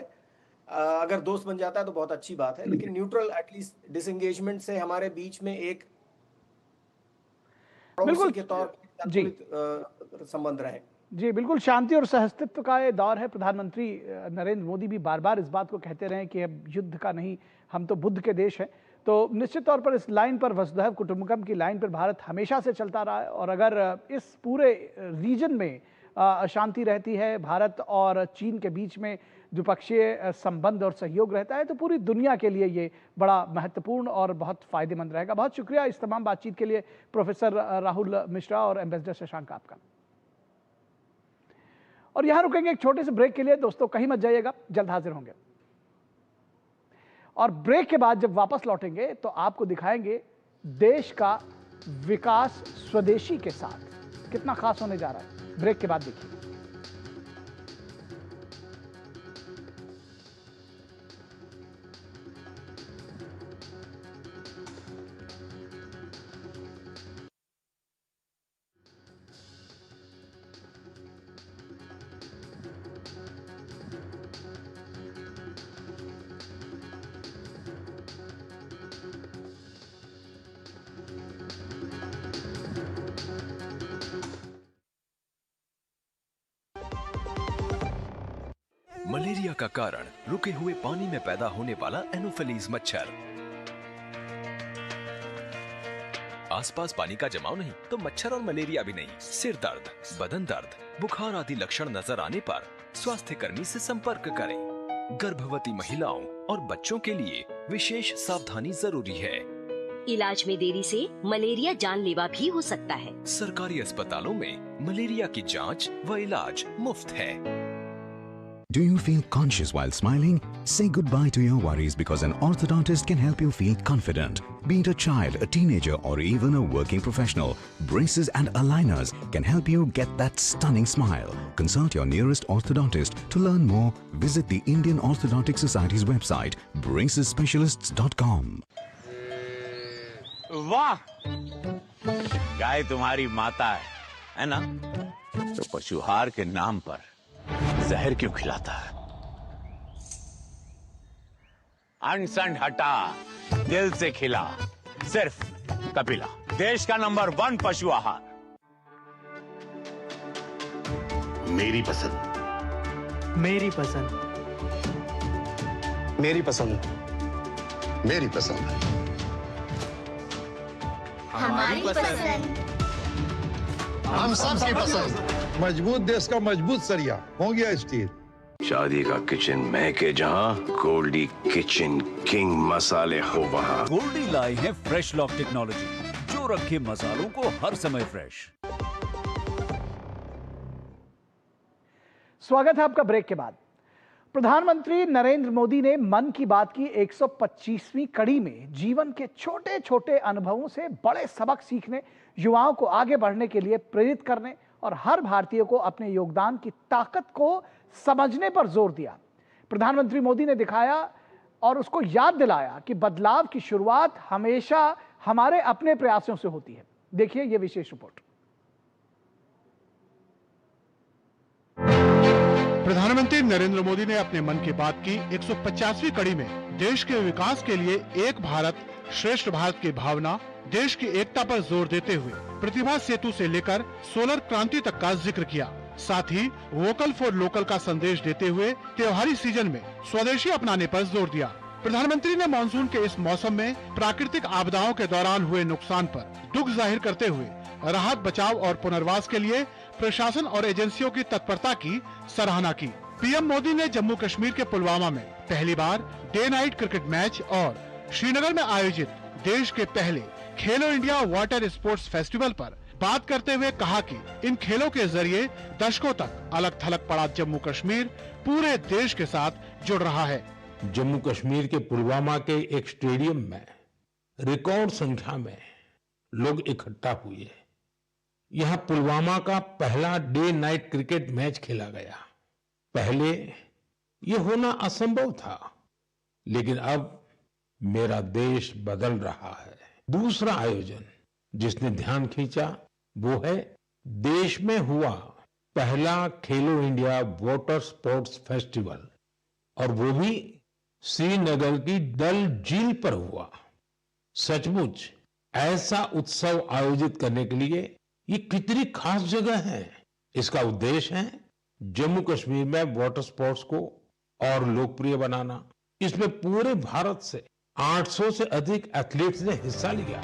अगर दोस्त बन जाता है तो बहुत अच्छी बात है, लेकिन न्यूट्रल एटलीस्ट डिसएंगेजमेंट से हमारे बीच में एक पड़ोसी के तौर पर संबंध रहे। जी बिल्कुल, शांति और सहअस्तित्व का ये दौर है। प्रधानमंत्री नरेंद्र मोदी भी बार बार इस बात को कहते रहे कि अब युद्ध का नहीं, हम तो बुद्ध के देश हैं। तो निश्चित तौर पर इस लाइन पर, वसुधैव कुटुंबकम की लाइन पर भारत हमेशा से चलता रहा है। और अगर इस पूरे रीजन में अशांति रहती है, भारत और चीन के बीच में द्विपक्षीय संबंध और सहयोग रहता है, तो पूरी दुनिया के लिए ये बड़ा महत्वपूर्ण और बहुत फायदेमंद रहेगा। बहुत शुक्रिया इस तमाम बातचीत के लिए प्रोफेसर राहुल मिश्रा और एम्बेसडर शशांक आपका। और यहां रुकेंगे एक छोटे से ब्रेक के लिए। दोस्तों कहीं मत जाइएगा, जल्द हाजिर होंगे। और ब्रेक के बाद जब वापस लौटेंगे तो आपको दिखाएंगे देश का विकास स्वदेशी के साथ कितना खास होने जा रहा है। ब्रेक के बाद देखिए। मलेरिया का कारण रुके हुए पानी में पैदा होने वाला एनोफिलीज मच्छर। आसपास पानी का जमाव नहीं तो मच्छर और मलेरिया भी नहीं। सिर दर्द, बदन दर्द, बुखार आदि लक्षण नजर आने पर स्वास्थ्य कर्मी से संपर्क करें। गर्भवती महिलाओं और बच्चों के लिए विशेष सावधानी जरूरी है। इलाज में देरी से मलेरिया जानलेवा भी हो सकता है। सरकारी अस्पतालों में मलेरिया की जांच व इलाज मुफ्त है। Do you feel conscious while smiling? Say goodbye to your worries because an orthodontist can help you feel confident. Be it a child, a teenager or even a working professional, braces and aligners can help you get that stunning smile. Consult your nearest orthodontist. To learn more, visit the Indian Orthodontic Society's website, bracesspecialists.com. वाह, गाय तुम्हारी माता है ना? तो पशुहार के नाम पर जहर क्यों खिलाता है? अनसन हटा, दिल से खिला, सिर्फ कपिला, देश का नंबर 1 पशु आहार। मेरी पसंद, मेरी पसंद, मेरी पसंद, मेरी पसंद, हमारी पसंद, हम सबकी पसंद। मजबूत देश का मजबूत सरिया हो गया स्टील। शादी का किचन महके जहां, गोल्डी किचन किंग मसाले हो वहां। गोल्डी लाई है फ्रेश लॉक टेक्नोलॉजी, जो रखे मसालों को हर समय फ्रेश। स्वागत है आपका ब्रेक के बाद। प्रधानमंत्री नरेंद्र मोदी ने मन की बात की 125वीं कड़ी में जीवन के छोटे छोटे अनुभवों से बड़े सबक सीखने, युवाओं को आगे बढ़ने के लिए प्रेरित करने और हर भारतीय को अपने योगदान की ताकत को समझने पर जोर दिया। प्रधानमंत्री मोदी ने दिखाया और उसको याद दिलाया कि बदलाव की शुरुआत हमेशा हमारे अपने प्रयासों से होती है। देखिए ये विशेष रिपोर्ट। प्रधानमंत्री नरेंद्र मोदी ने अपने मन की बात की 150वीं कड़ी में देश के विकास के लिए एक भारत श्रेष्ठ भारत की भावना, देश की एकता पर जोर देते हुए प्रतिभा सेतु से लेकर सोलर क्रांति तक का जिक्र किया। साथ ही वोकल फॉर लोकल का संदेश देते हुए त्योहारी सीजन में स्वदेशी अपनाने पर जोर दिया। प्रधानमंत्री ने मानसून के इस मौसम में प्राकृतिक आपदाओं के दौरान हुए नुकसान पर दुख जाहिर करते हुए राहत, बचाव और पुनर्वास के लिए प्रशासन और एजेंसियों की तत्परता की सराहना की। पीएम मोदी ने जम्मू कश्मीर के पुलवामा में पहली बार डे नाइट क्रिकेट मैच और श्रीनगर में आयोजित देश के पहले खेलो इंडिया वाटर स्पोर्ट्स फेस्टिवल पर बात करते हुए कहा कि इन खेलों के जरिए दशकों तक अलग थलग पड़ा जम्मू कश्मीर पूरे देश के साथ जुड़ रहा है। जम्मू कश्मीर के पुलवामा के एक स्टेडियम में रिकॉर्ड संख्या में लोग इकट्ठा हुए। यहाँ पुलवामा का पहला डे नाइट क्रिकेट मैच खेला गया। पहले ये होना असंभव था, लेकिन अब मेरा देश बदल रहा है। दूसरा आयोजन जिसने ध्यान खींचा वो है देश में हुआ पहला खेलो इंडिया वाटर स्पोर्ट्स फेस्टिवल, और वो भी श्रीनगर की डल झील पर हुआ। सचमुच ऐसा उत्सव आयोजित करने के लिए ये कितनी खास जगह है। इसका उद्देश्य है जम्मू कश्मीर में वाटर स्पोर्ट्स को और लोकप्रिय बनाना। इसमें पूरे भारत से 800 से अधिक एथलीट्स ने हिस्सा लिया।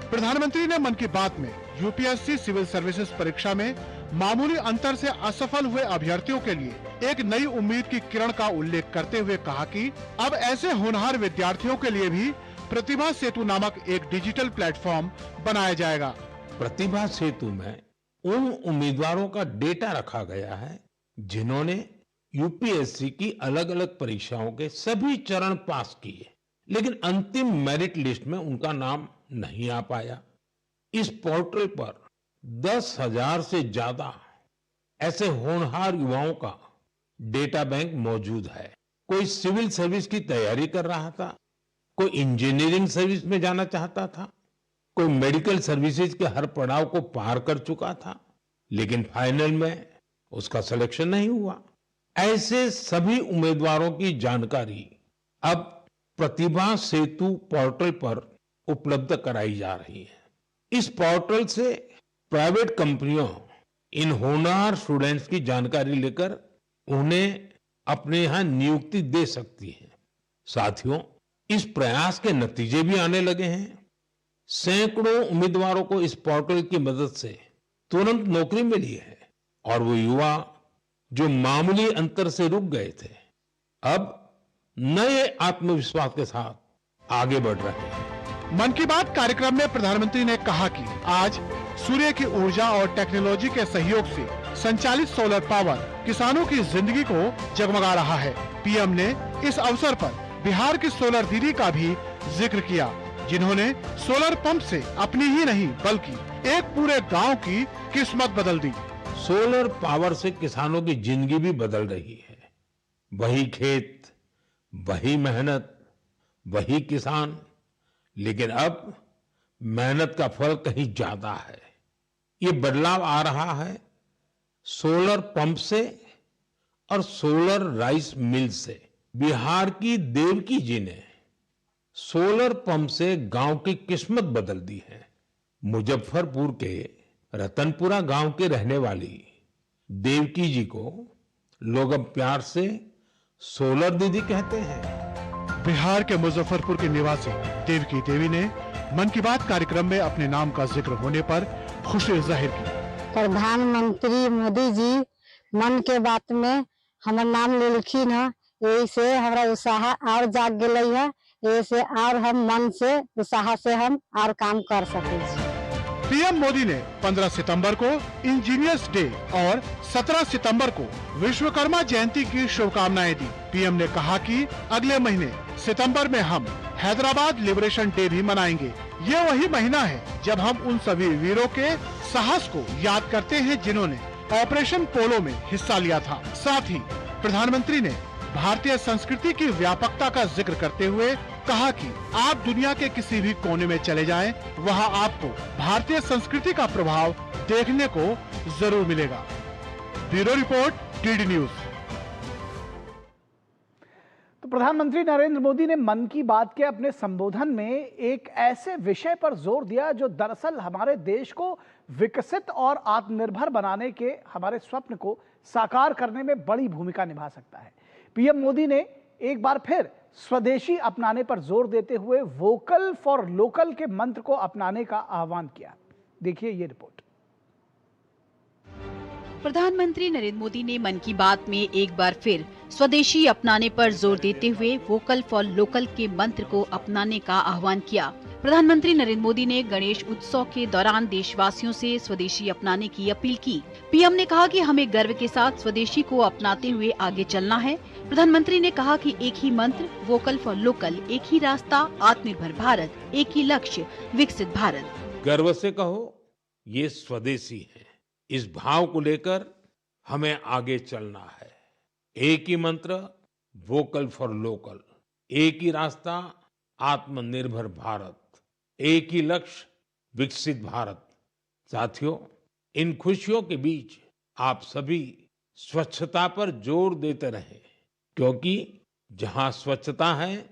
प्रधानमंत्री ने मन की बात में यूपीएससी सिविल सर्विसेज परीक्षा में मामूली अंतर से असफल हुए अभ्यर्थियों के लिए एक नई उम्मीद की किरण का उल्लेख करते हुए कहा कि अब ऐसे होनहार विद्यार्थियों के लिए भी प्रतिभा सेतु नामक एक डिजिटल प्लेटफॉर्म बनाया जाएगा। प्रतिभा सेतु में उन उम्मीदवारों का डेटा रखा गया है जिन्होंने यूपीएससी की अलग अलग परीक्षाओं के सभी चरण पास किए, लेकिन अंतिम मेरिट लिस्ट में उनका नाम नहीं आ पाया। इस पोर्टल पर 10,000 से ज्यादा ऐसे होनहार युवाओं का डेटा बैंक मौजूद है। कोई सिविल सर्विस की तैयारी कर रहा था, कोई इंजीनियरिंग सर्विस में जाना चाहता था, कोई मेडिकल सर्विसेज के हर पड़ाव को पार कर चुका था, लेकिन फाइनल में उसका सिलेक्शन नहीं हुआ। ऐसे सभी उम्मीदवारों की जानकारी अब प्रतिभा सेतु पोर्टल पर उपलब्ध कराई जा रही है। इस पोर्टल से प्राइवेट कंपनियों इन होनहार स्टूडेंट्स की जानकारी लेकर उन्हें अपने यहाँ नियुक्ति दे सकती है। साथियों, इस प्रयास के नतीजे भी आने लगे हैं। सैकड़ों उम्मीदवारों को इस पोर्टल की मदद से तुरंत नौकरी मिली है, और वो युवा जो मामूली अंतर से रुक गए थे अब नए आत्मविश्वास के साथ आगे बढ़ रहे हैं। मन की बात कार्यक्रम में प्रधानमंत्री ने कहा कि आज सूर्य की ऊर्जा और टेक्नोलॉजी के सहयोग से संचालित सोलर पावर किसानों की जिंदगी को जगमगा रहा है। पीएम ने इस अवसर पर बिहार की सोलर दीदी का भी जिक्र किया, जिन्होंने सोलर पंप से अपनी ही नहीं बल्कि एक पूरे गांव की किस्मत बदल दी। सोलर पावर से किसानों की जिंदगी भी बदल रही है। वही खेत, वही मेहनत, वही किसान, लेकिन अब मेहनत का फल कहीं ज्यादा है। ये बदलाव आ रहा है सोलर पंप से और सोलर राइस मिल से। बिहार की देवकी जी ने सोलर पंप से गांव की किस्मत बदल दी है। मुजफ्फरपुर के रतनपुरा गांव के रहने वाली देवकी जी को लोग अब प्यार से सोलर दीदी कहते हैं। बिहार के मुजफ्फरपुर के निवासी देवकी देवी ने मन की बात कार्यक्रम में अपने नाम का जिक्र होने पर खुशी जाहिर की। प्रधानमंत्री मोदी जी मन के बात में हमार नाम लिखी न, यही से हमारा उत्साह और जाग गई है। यही से और हम मन से उत्साह से हम और काम कर सके। पीएम मोदी ने 15 सितंबर को इंजीनियर्स डे और 17 सितंबर को विश्वकर्मा जयंती की शुभकामनाएं दी। पीएम ने कहा कि अगले महीने सितंबर में हम हैदराबाद लिबरेशन डे भी मनाएंगे। ये वही महीना है जब हम उन सभी वीरों के साहस को याद करते हैं जिन्होंने ऑपरेशन पोलो में हिस्सा लिया था। साथ ही प्रधानमंत्री ने भारतीय संस्कृति की व्यापकता का जिक्र करते हुए कहा कि आप दुनिया के किसी भी कोने में चले जाएं, वहां आपको भारतीय संस्कृति का प्रभाव देखने को जरूर मिलेगा। Bureau report, DD news. तो प्रधानमंत्री नरेंद्र मोदी ने मन की बात के अपने संबोधन में एक ऐसे विषय पर जोर दिया जो दरअसल हमारे देश को विकसित और आत्मनिर्भर बनाने के हमारे स्वप्न को साकार करने में बड़ी भूमिका निभा सकता है। पीएम मोदी ने एक बार फिर स्वदेशी अपनाने पर जोर देते हुए वोकल फॉर लोकल के मंत्र को अपनाने का आह्वान किया। देखिए ये रिपोर्ट। प्रधानमंत्री नरेंद्र मोदी ने मन की बात में एक बार फिर स्वदेशी अपनाने पर जोर देते हुए वोकल फॉर लोकल के मंत्र को अपनाने का आह्वान किया। प्रधानमंत्री नरेंद्र मोदी ने गणेश उत्सव के दौरान देशवासियों से स्वदेशी अपनाने की अपील की। पीएम ने कहा कि हमें गर्व के साथ स्वदेशी को अपनाते हुए आगे चलना है। प्रधानमंत्री ने कहा कि एक ही मंत्र, वोकल फॉर लोकल, एक ही रास्ता, आत्मनिर्भर भारत, एक ही लक्ष्य, विकसित भारत। गर्व से कहो, ये स्वदेशी है। इस भाव को लेकर हमें आगे चलना है। एक ही मंत्र, वोकल फॉर लोकल, एक ही रास्ता, आत्मनिर्भर भारत, एक ही लक्ष्य, विकसित भारत। साथियों, इन खुशियों के बीच आप सभी स्वच्छता पर जोर देते रहें, क्योंकि जहां स्वच्छता है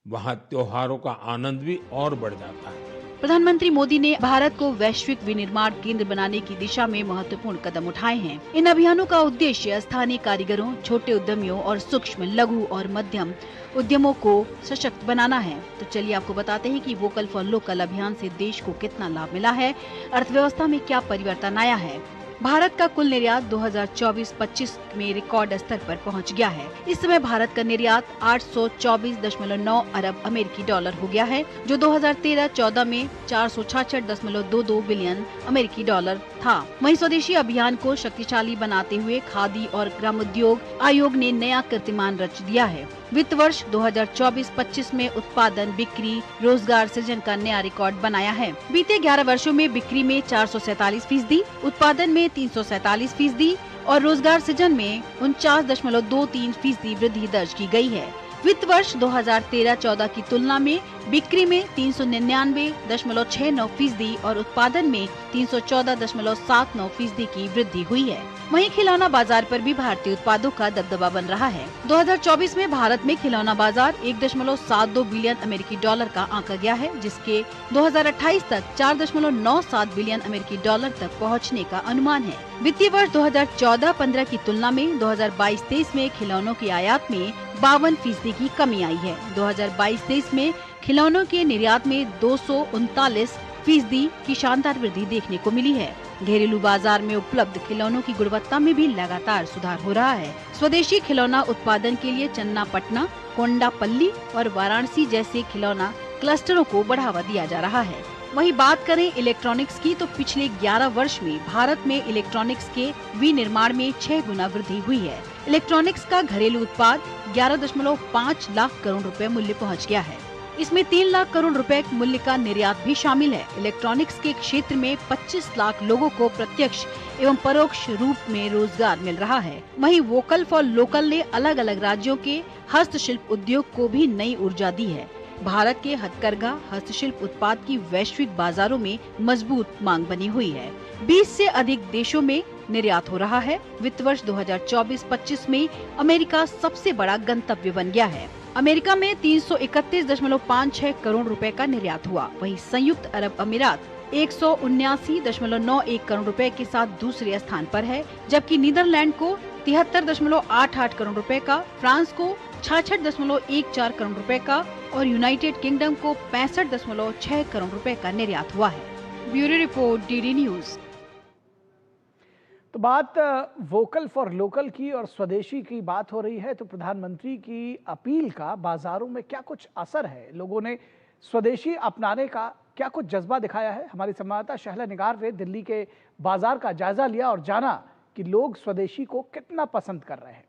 वहां त्योहारों का आनंद भी और बढ़ जाता है। प्रधानमंत्री मोदी ने भारत को वैश्विक विनिर्माण केंद्र बनाने की दिशा में महत्वपूर्ण कदम उठाए हैं। इन अभियानों का उद्देश्य स्थानीय कारीगरों, छोटे उद्यमियों और सूक्ष्म, लघु और मध्यम उद्यमों को सशक्त बनाना है। तो चलिए आपको बताते हैं कि वोकल फॉर लोकल अभियान से देश को कितना लाभ मिला है, अर्थव्यवस्था में क्या परिवर्तन आया है। भारत का कुल निर्यात 2024-25 में रिकॉर्ड स्तर पर पहुंच गया है। इस समय भारत का निर्यात 824.9 अरब अमेरिकी डॉलर हो गया है, जो 2013-14 में 466.22 बिलियन अमेरिकी डॉलर था। वहीं स्वदेशी अभियान को शक्तिशाली बनाते हुए खादी और ग्रामोद्योग आयोग ने नया कीर्तिमान रच दिया है। वित्त वर्ष 2024-25 में उत्पादन, बिक्री, रोजगार सृजन का नया रिकॉर्ड बनाया है। बीते 11 वर्षों में बिक्री में 447%, उत्पादन में 347% और रोजगार सृजन में 49.23% वृद्धि दर्ज की गई है। वित्त वर्ष 2013-14 की तुलना में बिक्री में 399.69% और उत्पादन में 314.79% की वृद्धि हुई है। वहीं खिलौना बाजार पर भी भारतीय उत्पादों का दबदबा बन रहा है। 2024 में भारत में खिलौना बाजार 1.72 बिलियन अमेरिकी डॉलर का आंका गया है, जिसके 2028 तक 4.97 बिलियन अमेरिकी डॉलर तक पहुंचने का अनुमान है। वित्तीय वर्ष 2014-15 की तुलना में 2022-23 में खिलौनों की आयात में 52% की कमी आई है। 2022-23 में खिलौनों के निर्यात में 239% की शानदार वृद्धि देखने को मिली है। घरेलू बाजार में उपलब्ध खिलौनों की गुणवत्ता में भी लगातार सुधार हो रहा है। स्वदेशी खिलौना उत्पादन के लिए चन्नापटना, कोंडापल्ली और वाराणसी जैसे खिलौना क्लस्टरों को बढ़ावा दिया जा रहा है। वहीं बात करें इलेक्ट्रॉनिक्स की, तो पिछले 11 वर्ष में भारत में इलेक्ट्रॉनिक्स के विनिर्माण में 6 गुना वृद्धि हुई है। इलेक्ट्रॉनिक्स का घरेलू उत्पाद 11.5 लाख करोड़ रुपए मूल्य पहुंच गया है। इसमें 3 लाख करोड़ रुपए मूल्य का निर्यात भी शामिल है। इलेक्ट्रॉनिक्स के क्षेत्र में 25 लाख लोगों को प्रत्यक्ष एवं परोक्ष रूप में रोजगार मिल रहा है। वहीं वोकल फॉर लोकल ने अलग अलग राज्यों के हस्तशिल्प उद्योग को भी नई ऊर्जा दी है। भारत के हथकरघा हस्तशिल्प उत्पाद की वैश्विक बाजारों में मजबूत मांग बनी हुई है। 20 से अधिक देशों में निर्यात हो रहा है। वित्त वर्ष 2024-25 में अमेरिका सबसे बड़ा गंतव्य बन गया है। अमेरिका में 331.56 करोड़ रुपए का निर्यात हुआ। वहीं संयुक्त अरब अमीरात 179.91 करोड़ रुपए के साथ दूसरे स्थान पर है, जबकि नीदरलैंड को 73.88 करोड़ रुपए का, फ्रांस को 66.14 करोड़ रुपए का और यूनाइटेड किंगडम को 65.6 करोड़ रुपए का निर्यात हुआ है। Bureau report, DD news. तो बात वोकल फॉर लोकल की और स्वदेशी की बात हो रही है, तो प्रधानमंत्री की अपील का बाजारों में क्या कुछ असर है? लोगों ने स्वदेशी अपनाने का क्या कुछ जज्बा दिखाया है? हमारी संवाददाता शहला निगार ने दिल्ली के बाजार का जायजा लिया और जाना कि लोग स्वदेशी को कितना पसंद कर रहे हैं।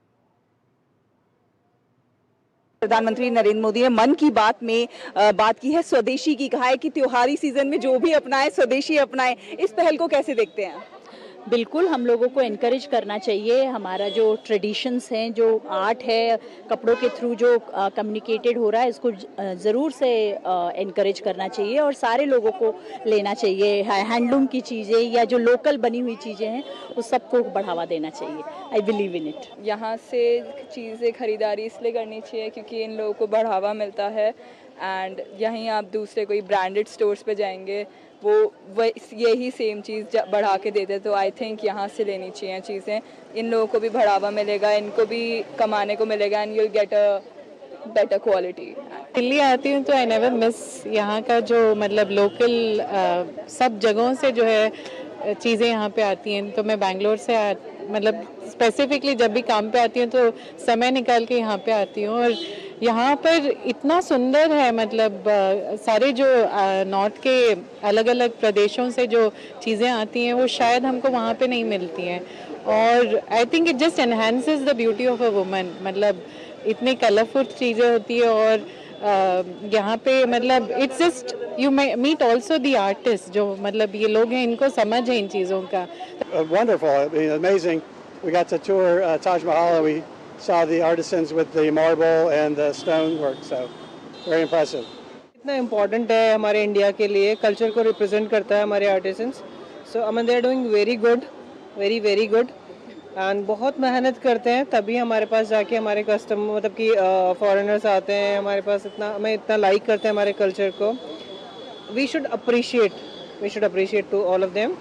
प्रधानमंत्री नरेंद्र मोदी ने मन की बात में बात की है, स्वदेशी की, कहा है कि त्योहारी सीजन में जो भी अपनाए स्वदेशी अपनाए। इस पहल को कैसे देखते हैं? बिल्कुल, हम लोगों को एनकरेज करना चाहिए। हमारा जो ट्रेडिशंस हैं, जो आर्ट है, कपड़ों के थ्रू जो कम्युनिकेटेड हो रहा है, इसको ज़रूर से एनकरेज करना चाहिए और सारे लोगों को लेना चाहिए। हैंडलूम की चीज़ें या जो लोकल बनी हुई चीज़ें हैं, उस सबको बढ़ावा देना चाहिए। I believe in it. यहाँ से चीज़ें खरीदारी इसलिए करनी चाहिए क्योंकि इन लोगों को बढ़ावा मिलता है। एंड यहीं आप दूसरे कोई ब्रांडेड स्टोर्स पे जाएंगे, वो यही सेम चीज़ बढ़ा के देते, तो आई थिंक यहाँ से लेनी चाहिए चीज़ें। इन लोगों को भी बढ़ावा मिलेगा, इनको भी कमाने को मिलेगा and you'll get a better quality. Delhi आती हूँ तो आई नेवर मिस यहाँ का जो मतलब लोकल सब जगहों से जो है चीज़ें यहाँ पे आती हैं। तो मैं बैंगलोर से मतलब स्पेसिफिकली जब भी काम पे आती हूँ तो समय निकाल के यहाँ पे आती हूँ और यहाँ पर इतना सुंदर है। मतलब सारे जो नॉर्थ के अलग अलग प्रदेशों से जो चीज़ें आती हैं वो शायद हमको वहाँ पे नहीं मिलती हैं और I think it just enhances the beauty of a woman. मतलब इतनी कलरफुल चीज़ें होती है और यहाँ पे मतलब it's just you meet also the artist जो मतलब ये लोग हैं, इनको समझ है इन चीज़ों का। Wonderful, amazing. We got to tour Taj Mahal and we saw the artisans with the marble and the stone work, so very impressive. इतना इम्पोर्टेंट है हमारे इंडिया के लिए, कल्चर को रिप्रेजेंट करता है हमारे artisans. So I mean they are doing very good, very good and बहुत मेहनत करते हैं, तभी हमारे पास जाके हमारे कस्टमर मतलब कि फॉरेनर्स आते हैं हमारे पास। इतना लाइक करते हैं हमारे कल्चर को। We should appreciate to all of them.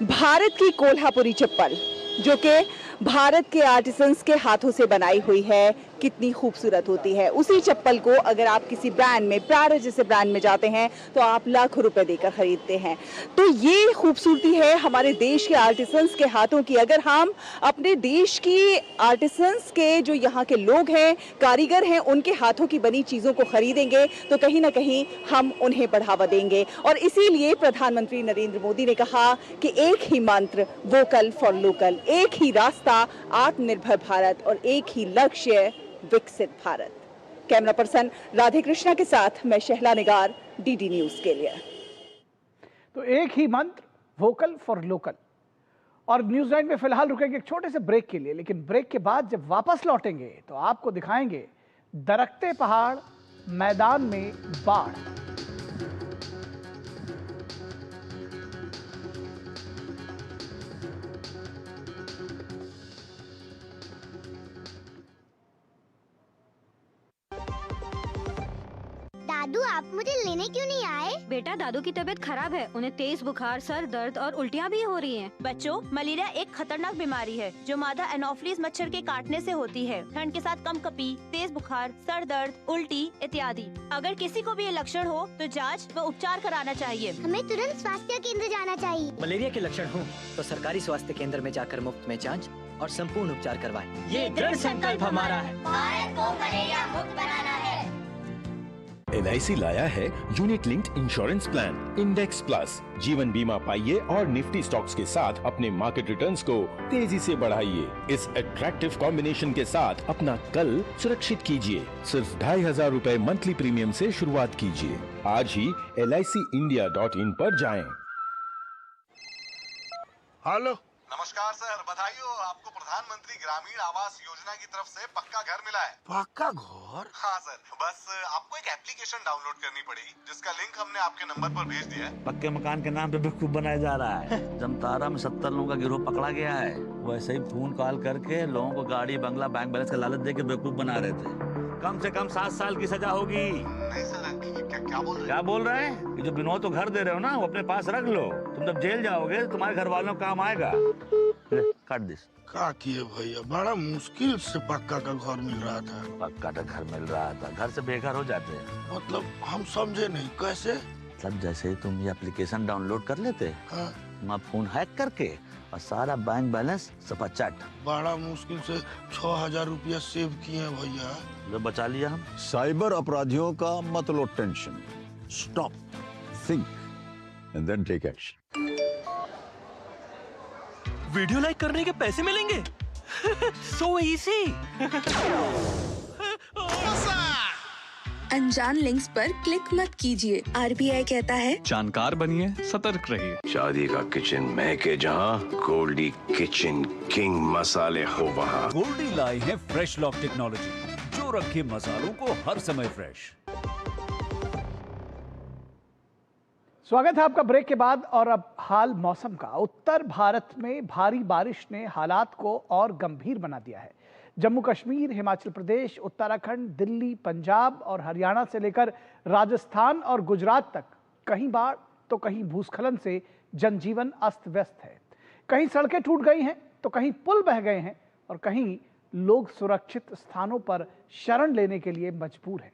Bharat की कोल्हापुरी चप्पल जो कि भारत के आर्टिसंस के हाथों से बनाई हुई है, कितनी खूबसूरत होती है। उसी चप्पल को अगर आप किसी ब्रांड में, प्रारा जैसे ब्रांड में जाते हैं तो आप लाखों रुपए देकर खरीदते हैं। तो ये खूबसूरती है हमारे देश के आर्टिसंस के हाथों की। अगर हम अपने देश की आर्टिसंस के जो यहाँ के लोग हैं, कारीगर हैं, उनके हाथों की बनी चीज़ों को खरीदेंगे तो कहीं ना कहीं हम उन्हें बढ़ावा देंगे। और इसीलिए प्रधानमंत्री नरेंद्र मोदी ने कहा कि एक ही मंत्र, वोकल फॉर लोकल, एक ही रास्ता, आत्मनिर्भर भारत और एक ही लक्ष्य, विकसित भारत। कैमरा पर्सन राधे कृष्णा के साथ मैं शहला निगार, डीडी न्यूज के लिए। तो एक ही मंत्र, वोकल फॉर लोकल। और न्यूज 9 में फिलहाल रुकेंगे एक छोटे से ब्रेक के लिए, लेकिन ब्रेक के बाद जब वापस लौटेंगे तो आपको दिखाएंगे दरकते पहाड़, मैदान में बाढ़। दादू, आप मुझे लेने क्यों नहीं आए? बेटा, दादू की तबीयत खराब है, उन्हें तेज बुखार, सर दर्द और उल्टियाँ भी हो रही हैं। बच्चों, मलेरिया एक खतरनाक बीमारी है जो मादा एनोफिलीज मच्छर के काटने से होती है। ठंड के साथ कंपकपी, तेज बुखार, सर दर्द, उल्टी इत्यादि। अगर किसी को भी ये लक्षण हो तो जांच व उपचार कराना चाहिए। हमें तुरंत स्वास्थ्य केंद्र जाना चाहिए। मलेरिया के लक्षण हो तो सरकारी स्वास्थ्य केंद्र में जाकर मुफ्त में जांच और संपूर्ण उपचार करवाएं। ये दृढ़ संकल्प हमारा है। भारत को मलेरिया मुक्त बनाना है। LIC लाया है unit linked insurance plan index plus. जीवन बीमा पाइए और निफ्टी स्टॉक्स के साथ अपने मार्केट रिटर्न्स को तेजी से बढ़ाइए। इस अट्रैक्टिव कॉम्बिनेशन के साथ अपना कल सुरक्षित कीजिए। सिर्फ 2500 रुपए मंथली प्रीमियम से शुरुआत कीजिए। आज ही LICindia.in पर जाएं। हेलो, नमस्कार सर, बधाई हो। आपको प्रधानमंत्री ग्रामीण आवास योजना की तरफ से पक्का घर मिला है। पक्का घर? हाँ सर, बस आपको एक एप्लीकेशन डाउनलोड करनी पड़ेगी जिसका लिंक हमने आपके नंबर पर भेज दिया है। पक्के मकान के नाम पे बेवकूफ बनाया जा रहा है। जमतारा में 70 लोगों का गिरोह पकड़ा गया है। वैसे ही फोन कॉल करके लोगों को गाड़ी, बंगला, बैंक बैलेंस का लालच देके बेवकूफ बना रहे थे। कम से कम 7 साल की सजा होगी। नहीं सर, क्या बोल रहे हैं? ये जो विनोद तो घर दे रहे हो ना, वो अपने पास रख लो। तुम जब जेल जाओगे तो तुम्हारे घर वालों काम आएगा। काट दिस। क्या किए भैया, बड़ा मुश्किल से पक्का का घर मिल रहा था। पक्का का घर मिल रहा था, घर से बेघर हो जाते हैं। मतलब हम समझे नहीं, कैसे? मतलब जैसे तुम ये एप्लीकेशन डाउनलोड कर लेते, हाँ। तुम फोन हैक करके और सारा बैंक बैलेंस सपाचट। बड़ा मुश्किल से 6000 रुपया सेव किए हैं भैया। जो बचा लिया हम। साइबर अपराधियों का मत लो tension, stop, think. and then take action. Video like करने के पैसे मिलेंगे? So easy. अनजान लिंक्स पर क्लिक मत कीजिए। RBI कहता है जानकार बनिए, सतर्क रहिए। शादी का किचन महके जहाँ, गोल्डी किचन किंग मसाले हो वहाँ। गोल्डी लाई है फ्रेश लॉक टेक्नोलॉजी, जो रखे मसालों को हर समय फ्रेश। स्वागत है आपका ब्रेक के बाद। और अब हाल मौसम का। उत्तर भारत में भारी बारिश ने हालात को और गंभीर बना दिया है। जम्मू कश्मीर, हिमाचल प्रदेश, उत्तराखंड, दिल्ली, पंजाब और हरियाणा से लेकर राजस्थान और गुजरात तक कहीं बाढ़ तो कहीं भूस्खलन से जनजीवन अस्त व्यस्त है। कहीं सड़कें टूट गई हैं तो कहीं पुल बह गए हैं और कहीं लोग सुरक्षित स्थानों पर शरण लेने के लिए मजबूर हैं।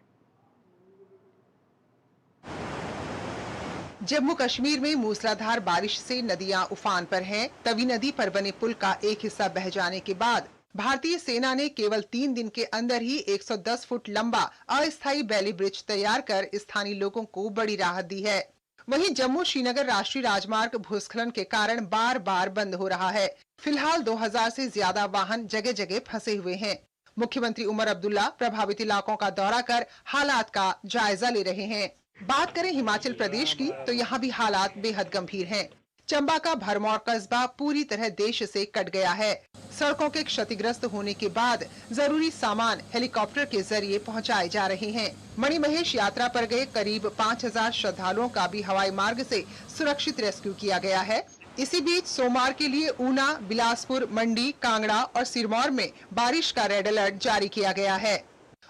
जम्मू कश्मीर में मूसलाधार बारिश से नदियां उफान पर हैं। तवी नदी पर बने पुल का एक हिस्सा बह जाने के बाद भारतीय सेना ने केवल 3 दिन के अंदर ही 110 फुट लंबा अस्थायी बैली ब्रिज तैयार कर स्थानीय लोगों को बड़ी राहत दी है। वहीं जम्मू श्रीनगर राष्ट्रीय राजमार्ग भूस्खलन के कारण बार बार बंद हो रहा है। फिलहाल 2000 से ज्यादा वाहन जगह जगह फंसे हुए हैं। मुख्यमंत्री उमर अब्दुल्ला प्रभावित इलाकों का दौरा कर हालात का जायजा ले रहे हैं। बात करें हिमाचल प्रदेश की तो यहाँ भी हालात बेहद गंभीर हैं। चंबा का भरमौर कस्बा पूरी तरह देश से कट गया है। सड़कों के क्षतिग्रस्त होने के बाद जरूरी सामान हेलीकॉप्टर के जरिए पहुंचाए जा रहे हैं। मणिमहेश यात्रा पर गए करीब 5000 श्रद्धालुओं का भी हवाई मार्ग से सुरक्षित रेस्क्यू किया गया है। इसी बीच सोमवार के लिए ऊना, बिलासपुर, मंडी, कांगड़ा और सिरमौर में बारिश का रेड अलर्ट जारी किया गया है।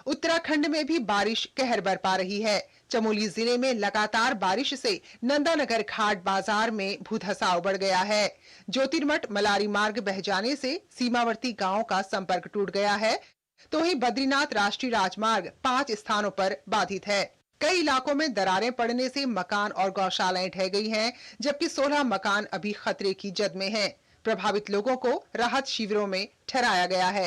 उत्तराखंड में भी बारिश कहर बरपा रही है। चमोली जिले में लगातार बारिश से नंदानगर घाट बाजार में भूधसाव बढ़ गया है। ज्योतिर्मठ मलारी मार्ग बह जाने से सीमावर्ती गांवों का संपर्क टूट गया है, तो वहीं बद्रीनाथ राष्ट्रीय राजमार्ग 5 स्थानों पर बाधित है। कई इलाकों में दरारें पड़ने से मकान और गौशालाएं ढह गई हैं, जबकि 16 मकान अभी खतरे की जद में हैं। प्रभावित लोगों को राहत शिविरों में ठहराया गया है।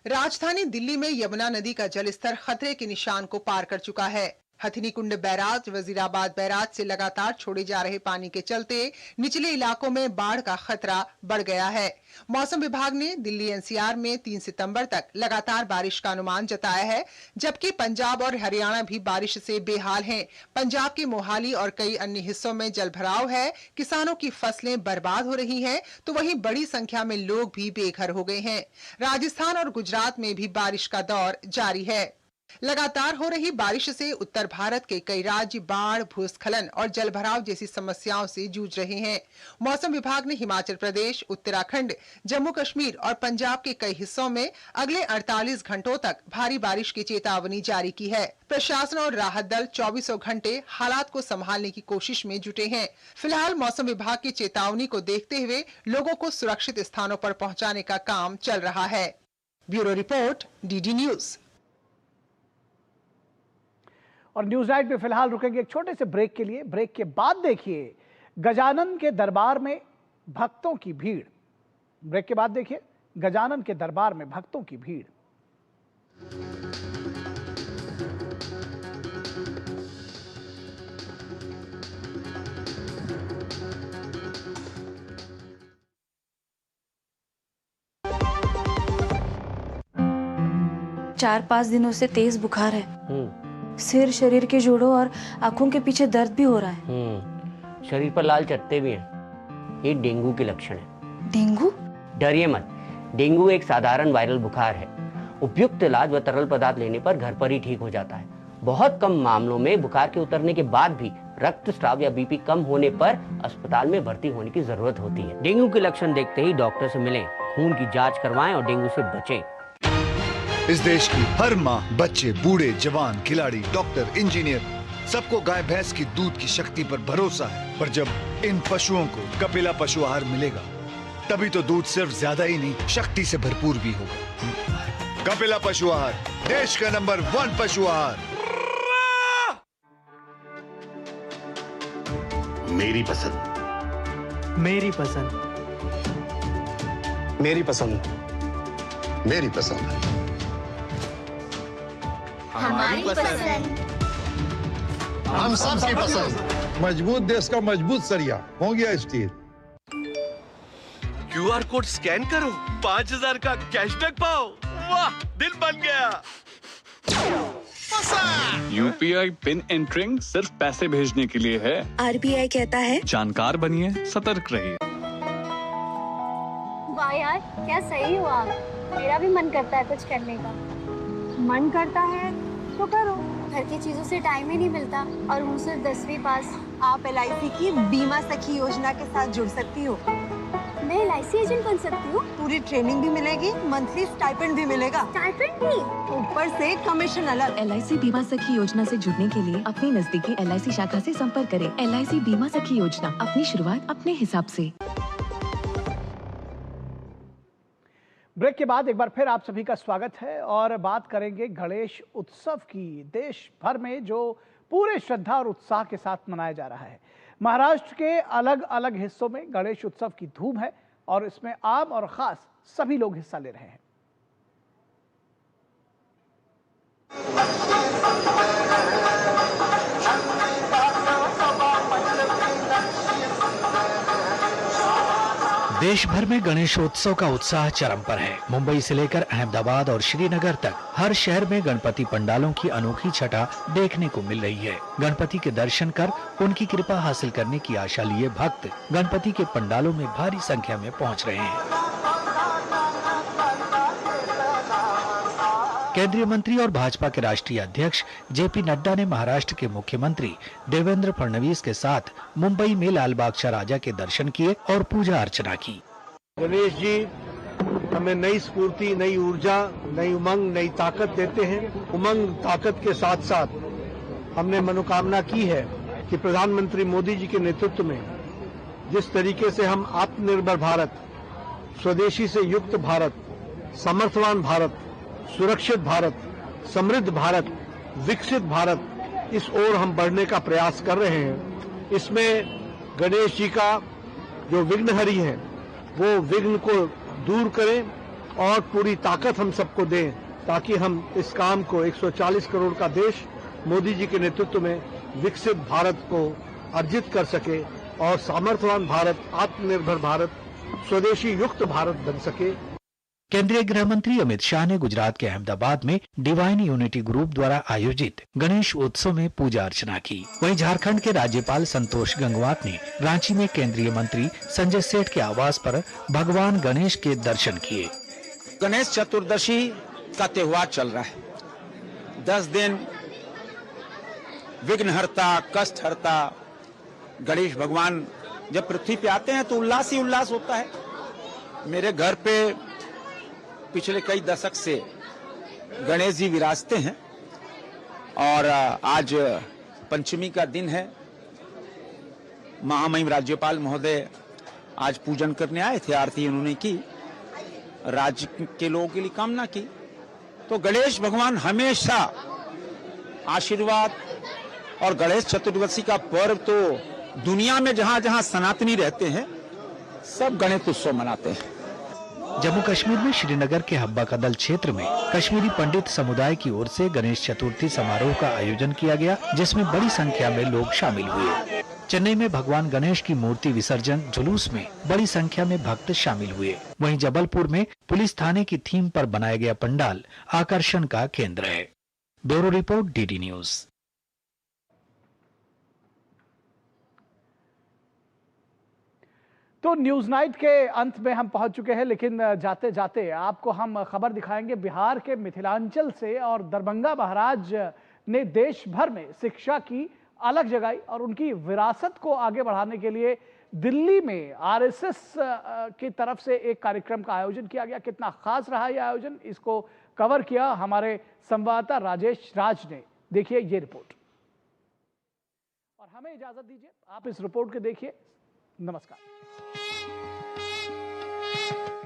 राजधानी दिल्ली में यमुना नदी का जलस्तर खतरे के निशान को पार कर चुका है। हथिनी कुंड बैराज, वजीराबाद बैराज से लगातार छोड़े जा रहे पानी के चलते निचले इलाकों में बाढ़ का खतरा बढ़ गया है। मौसम विभाग ने दिल्ली एनसीआर में 3 सितंबर तक लगातार बारिश का अनुमान जताया है, जबकि पंजाब और हरियाणा भी बारिश से बेहाल हैं। पंजाब के मोहाली और कई अन्य हिस्सों में जलभराव है, किसानों की फसलें बर्बाद हो रही हैं, तो वहीं बड़ी संख्या में लोग भी बेघर हो गए हैं। राजस्थान और गुजरात में भी बारिश का दौर जारी है। लगातार हो रही बारिश से उत्तर भारत के कई राज्य बाढ़, भूस्खलन और जलभराव जैसी समस्याओं से जूझ रहे हैं। मौसम विभाग ने हिमाचल प्रदेश, उत्तराखंड, जम्मू कश्मीर और पंजाब के कई हिस्सों में अगले 48 घंटों तक भारी बारिश की चेतावनी जारी की है। प्रशासन और राहत दल 24 घंटे हालात को संभालने की कोशिश में जुटे हैं। फिलहाल मौसम विभाग की चेतावनी को देखते हुए लोगों को सुरक्षित स्थानों पर पहुँचाने का काम चल रहा है। Bureau report, DD news. और न्यूज नाइट में फिलहाल रुकेंगे एक छोटे से ब्रेक के लिए। ब्रेक के बाद देखिए गजानन के दरबार में भक्तों की भीड़। ब्रेक के बाद देखिए गजानन के दरबार में भक्तों की भीड़। चार 5 दिनों से तेज बुखार है। सिर, शरीर के जोड़ों और आंखों के पीछे दर्द भी हो रहा है। शरीर पर लाल चट्टे भी हैं। ये डेंगू के लक्षण है। डेंगू? डरिए मत, डेंगू एक साधारण वायरल बुखार है। उपयुक्त इलाज व तरल पदार्थ लेने पर घर पर ही ठीक हो जाता है। बहुत कम मामलों में बुखार के उतरने के बाद भी रक्तस्राव या बीपी कम होने पर अस्पताल में भर्ती होने की जरूरत होती है। डेंगू के लक्षण देखते ही डॉक्टर से मिलें, खून की जांच करवाएं और डेंगू से बचें। इस देश की हर माँ, बच्चे, बूढ़े, जवान, खिलाड़ी, डॉक्टर, इंजीनियर, सबको गाय भैंस की दूध की शक्ति पर भरोसा है। पर जब इन पशुओं को कपिला पशु आहार मिलेगा, तभी तो दूध सिर्फ ज्यादा ही नहीं, शक्ति से भरपूर भी होगा। कपिला पशु आहार, देश का नंबर 1 पशु आहार। मेरी पसंद, मेरी पसंद, मेरी पसंद, मेरी पसंद, हमारी पसंद, हम सबकी पसंद। मजबूत देश का मजबूत सरिया हो गया स्टील। QR कोड स्कैन करो, 5000 का कैशबैक पाओ। वाह, दिल बन गया। UPI पिन एंटरिंग सिर्फ पैसे भेजने के लिए है। RBI कहता है जानकार बनिए, सतर्क रहिए। वाह यार, क्या सही हो आप। मेरा भी मन करता है कुछ करने का। मन करता है तो करो। घर की चीजों से टाइम ही नहीं मिलता और हूँ सिर्फ 10वीं पास। आप LIC की बीमा सखी योजना के साथ जुड़ सकती हो। मैं LIC एजेंट बन सकती हूँ। पूरी ट्रेनिंग भी मिलेगी, मंथली स्टाइपेंड भी मिलेगा। स्टाइपेंड भी? ऊपर से कमीशन अलग। LIC बीमा सखी योजना से जुड़ने के लिए अपनी नजदीकी LIC शाखा से संपर्क करें। LIC बीमा सखी योजना, अपनी शुरुआत अपने हिसाब से। ब्रेक के बाद एक बार फिर आप सभी का स्वागत है और बात करेंगे गणेश उत्सव की। देश भर में जो पूरे श्रद्धा और उत्साह के साथ मनाया जा रहा है। महाराष्ट्र के अलग अलग हिस्सों में गणेश उत्सव की धूम है और इसमें आम और खास सभी लोग हिस्सा ले रहे हैं। देश भर में गणेशोत्सव का उत्साह चरम पर है। मुंबई से लेकर अहमदाबाद और श्रीनगर तक हर शहर में गणपति पंडालों की अनोखी छटा देखने को मिल रही है। गणपति के दर्शन कर उनकी कृपा हासिल करने की आशा लिए भक्त गणपति के पंडालों में भारी संख्या में पहुंच रहे हैं। केंद्रीय मंत्री और भाजपा के राष्ट्रीय अध्यक्ष JP नड्डा ने महाराष्ट्र के मुख्यमंत्री देवेंद्र फडणवीस के साथ मुंबई में लाल बादशाह राजा के दर्शन किए और पूजा अर्चना की। गणेश जी हमें नई स्फूर्ति, नई ऊर्जा, नई उमंग, नई ताकत देते हैं। उमंग ताकत के साथ साथ हमने मनोकामना की है कि प्रधानमंत्री मोदी जी के नेतृत्व में जिस तरीके से हम आत्मनिर्भर भारत, स्वदेशी से युक्त भारत, समर्थवान भारत, सुरक्षित भारत, समृद्ध भारत, विकसित भारत, इस ओर हम बढ़ने का प्रयास कर रहे हैं। इसमें गणेश जी का जो विघ्नहरी है वो विघ्न को दूर करें और पूरी ताकत हम सबको दें ताकि हम इस काम को 140 करोड़ का देश मोदी जी के नेतृत्व में विकसित भारत को अर्जित कर सके और सामर्थ्यवान भारत, आत्मनिर्भर भारत, स्वदेशी युक्त भारत बन सके। केंद्रीय गृह मंत्री अमित शाह ने गुजरात के अहमदाबाद में डिवाइन यूनिटी ग्रुप द्वारा आयोजित गणेश उत्सव में पूजा अर्चना की। वहीं झारखंड के राज्यपाल संतोष गंगवार ने रांची में केंद्रीय मंत्री संजय सेठ के आवास पर भगवान गणेश के दर्शन किए। गणेश चतुर्दशी का त्योहार चल रहा है। 10 दिन विघ्नहर्ता, कष्टहर्ता गणेश भगवान जब पृथ्वी पे आते हैं तो उल्लास ही उल्लास होता है। मेरे घर पे पिछले कई दशक से गणेश जी विराजते हैं और आज पंचमी का दिन है। महामहिम राज्यपाल महोदय आज पूजन करने आए थे, आरती उन्होंने की, राज्य के लोगों के लिए कामना की। तो गणेश भगवान हमेशा आशीर्वाद, और गणेश चतुर्दशी का पर्व तो दुनिया में जहां जहां सनातनी रहते हैं सब गणेश उत्सव मनाते हैं। जम्मू कश्मीर में श्रीनगर के हब्बा कदल क्षेत्र में कश्मीरी पंडित समुदाय की ओर से गणेश चतुर्थी समारोह का आयोजन किया गया, जिसमें बड़ी संख्या में लोग शामिल हुए। चेन्नई में भगवान गणेश की मूर्ति विसर्जन जुलूस में बड़ी संख्या में भक्त शामिल हुए। वहीं जबलपुर में पुलिस थाने की थीम पर बनाया गया पंडाल आकर्षण का केंद्र है। Bureau report, DD news. तो न्यूज नाइट के अंत में हम पहुंच चुके हैं, लेकिन जाते जाते आपको हम खबर दिखाएंगे बिहार के मिथिलांचल से। और दरभंगा महाराज ने देश भर में शिक्षा की अलग जगाई और उनकी विरासत को आगे बढ़ाने के लिए दिल्ली में RSS की तरफ से एक कार्यक्रम का आयोजन किया गया। कितना खास रहा यह आयोजन, इसको कवर किया हमारे संवाददाता राजेश राज ने। देखिए ये रिपोर्ट और हमें इजाजत दीजिए, आप इस रिपोर्ट को देखिए। नमस्कार।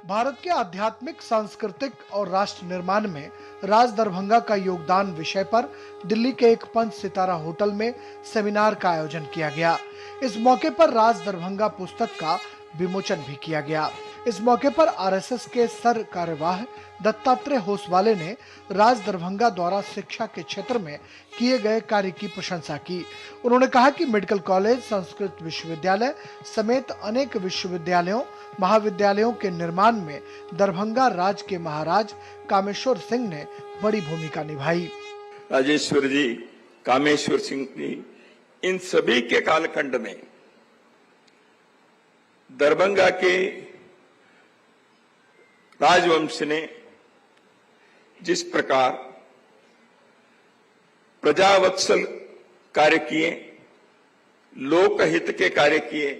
भारत के आध्यात्मिक, सांस्कृतिक और राष्ट्र निर्माण में राज दरभंगा का योगदान विषय पर दिल्ली के एक 5 सितारा होटल में सेमिनार का आयोजन किया गया। इस मौके पर राज दरभंगा पुस्तक का विमोचन भी किया गया। इस मौके पर आरएसएस के सर कार्यवाह दत्तात्रेय होसवाले ने राज दरभंगा द्वारा शिक्षा के क्षेत्र में किए गए कार्य की प्रशंसा की। उन्होंने कहा कि मेडिकल कॉलेज, संस्कृत विश्वविद्यालय समेत अनेक विश्वविद्यालयों, महाविद्यालयों के निर्माण में दरभंगा राज के महाराज कामेश्वर सिंह ने बड़ी भूमिका निभाई। राजेश्वर जी, कामेश्वर सिंह जी, इन सभी के कालखंड में दरभंगा के राजवंश ने जिस प्रकार प्रजावत्सल कार्य किए, लोकहित के कार्य किए,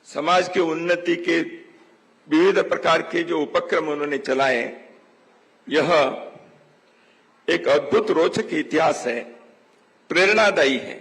समाज के उन्नति के विविध प्रकार के जो उपक्रम उन्होंने चलाए, यह एक अद्भुत रोचक इतिहास है, प्रेरणादायी है।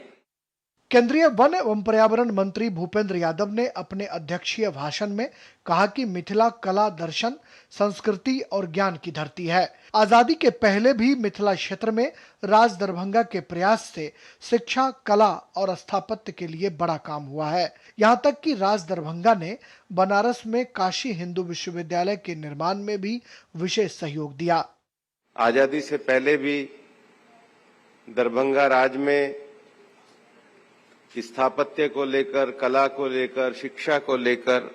केंद्रीय वन एवं पर्यावरण मंत्री भूपेंद्र यादव ने अपने अध्यक्षीय भाषण में कहा कि मिथिला कला, दर्शन, संस्कृति और ज्ञान की धरती है। आजादी के पहले भी मिथिला क्षेत्र में राज दरभंगा के प्रयास से शिक्षा, कला और स्थापत्य के लिए बड़ा काम हुआ है। यहाँ तक कि राज दरभंगा ने बनारस में काशी हिंदू विश्वविद्यालय के निर्माण में भी विशेष सहयोग दिया। आजादी से पहले भी दरभंगा राज में स्थापत्य को लेकर, कला को लेकर, शिक्षा को लेकर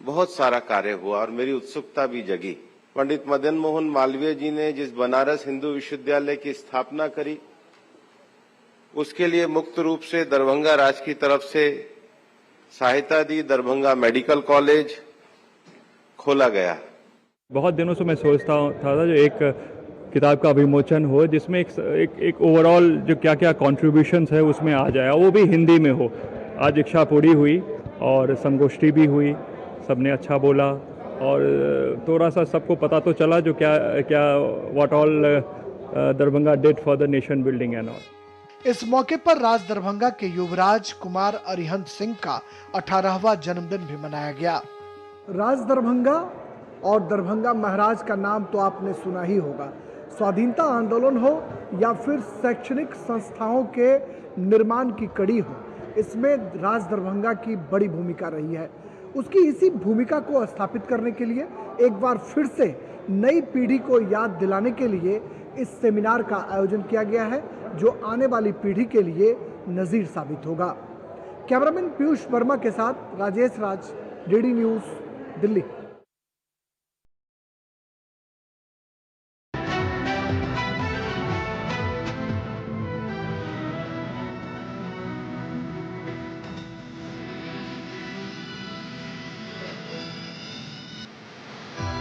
बहुत सारा कार्य हुआ और मेरी उत्सुकता भी जगी। पंडित मदन मोहन मालवीय जी ने जिस बनारस हिंदू विश्वविद्यालय की स्थापना करी, उसके लिए मुक्त रूप से दरभंगा राज की तरफ से सहायता दी। दरभंगा मेडिकल कॉलेज खोला गया। बहुत दिनों से मैं सोचता था जो एक किताब का विमोचन हो जिसमें एक ओवरऑल जो क्या क्या कॉन्ट्रीब्यूशंस है उसमें आ जाए, वो भी हिंदी में हो। आज इच्छा पूरी हुई और संगोष्ठी भी हुई, सबने अच्छा बोला और थोड़ा सा सबको पता तो चला जो क्या क्या what all Darbhanga did for the nation building and all. इस मौके पर राज दरभंगा के युवराज कुमार अरिहंत सिंह का 18वां जन्मदिन भी मनाया गया। राज दरभंगा और दरभंगा महाराज का नाम तो आपने सुना ही होगा। स्वाधीनता आंदोलन हो या फिर शैक्षणिक संस्थाओं के निर्माण की कड़ी हो, इसमें राज दरभंगा की बड़ी भूमिका रही है। उसकी इसी भूमिका को स्थापित करने के लिए एक बार फिर से नई पीढ़ी को याद दिलाने के लिए इस सेमिनार का आयोजन किया गया है, जो आने वाली पीढ़ी के लिए नज़ीर साबित होगा। कैमरामैन पीयूष वर्मा के साथ राजेश राज, डीडी न्यूज़, दिल्ली।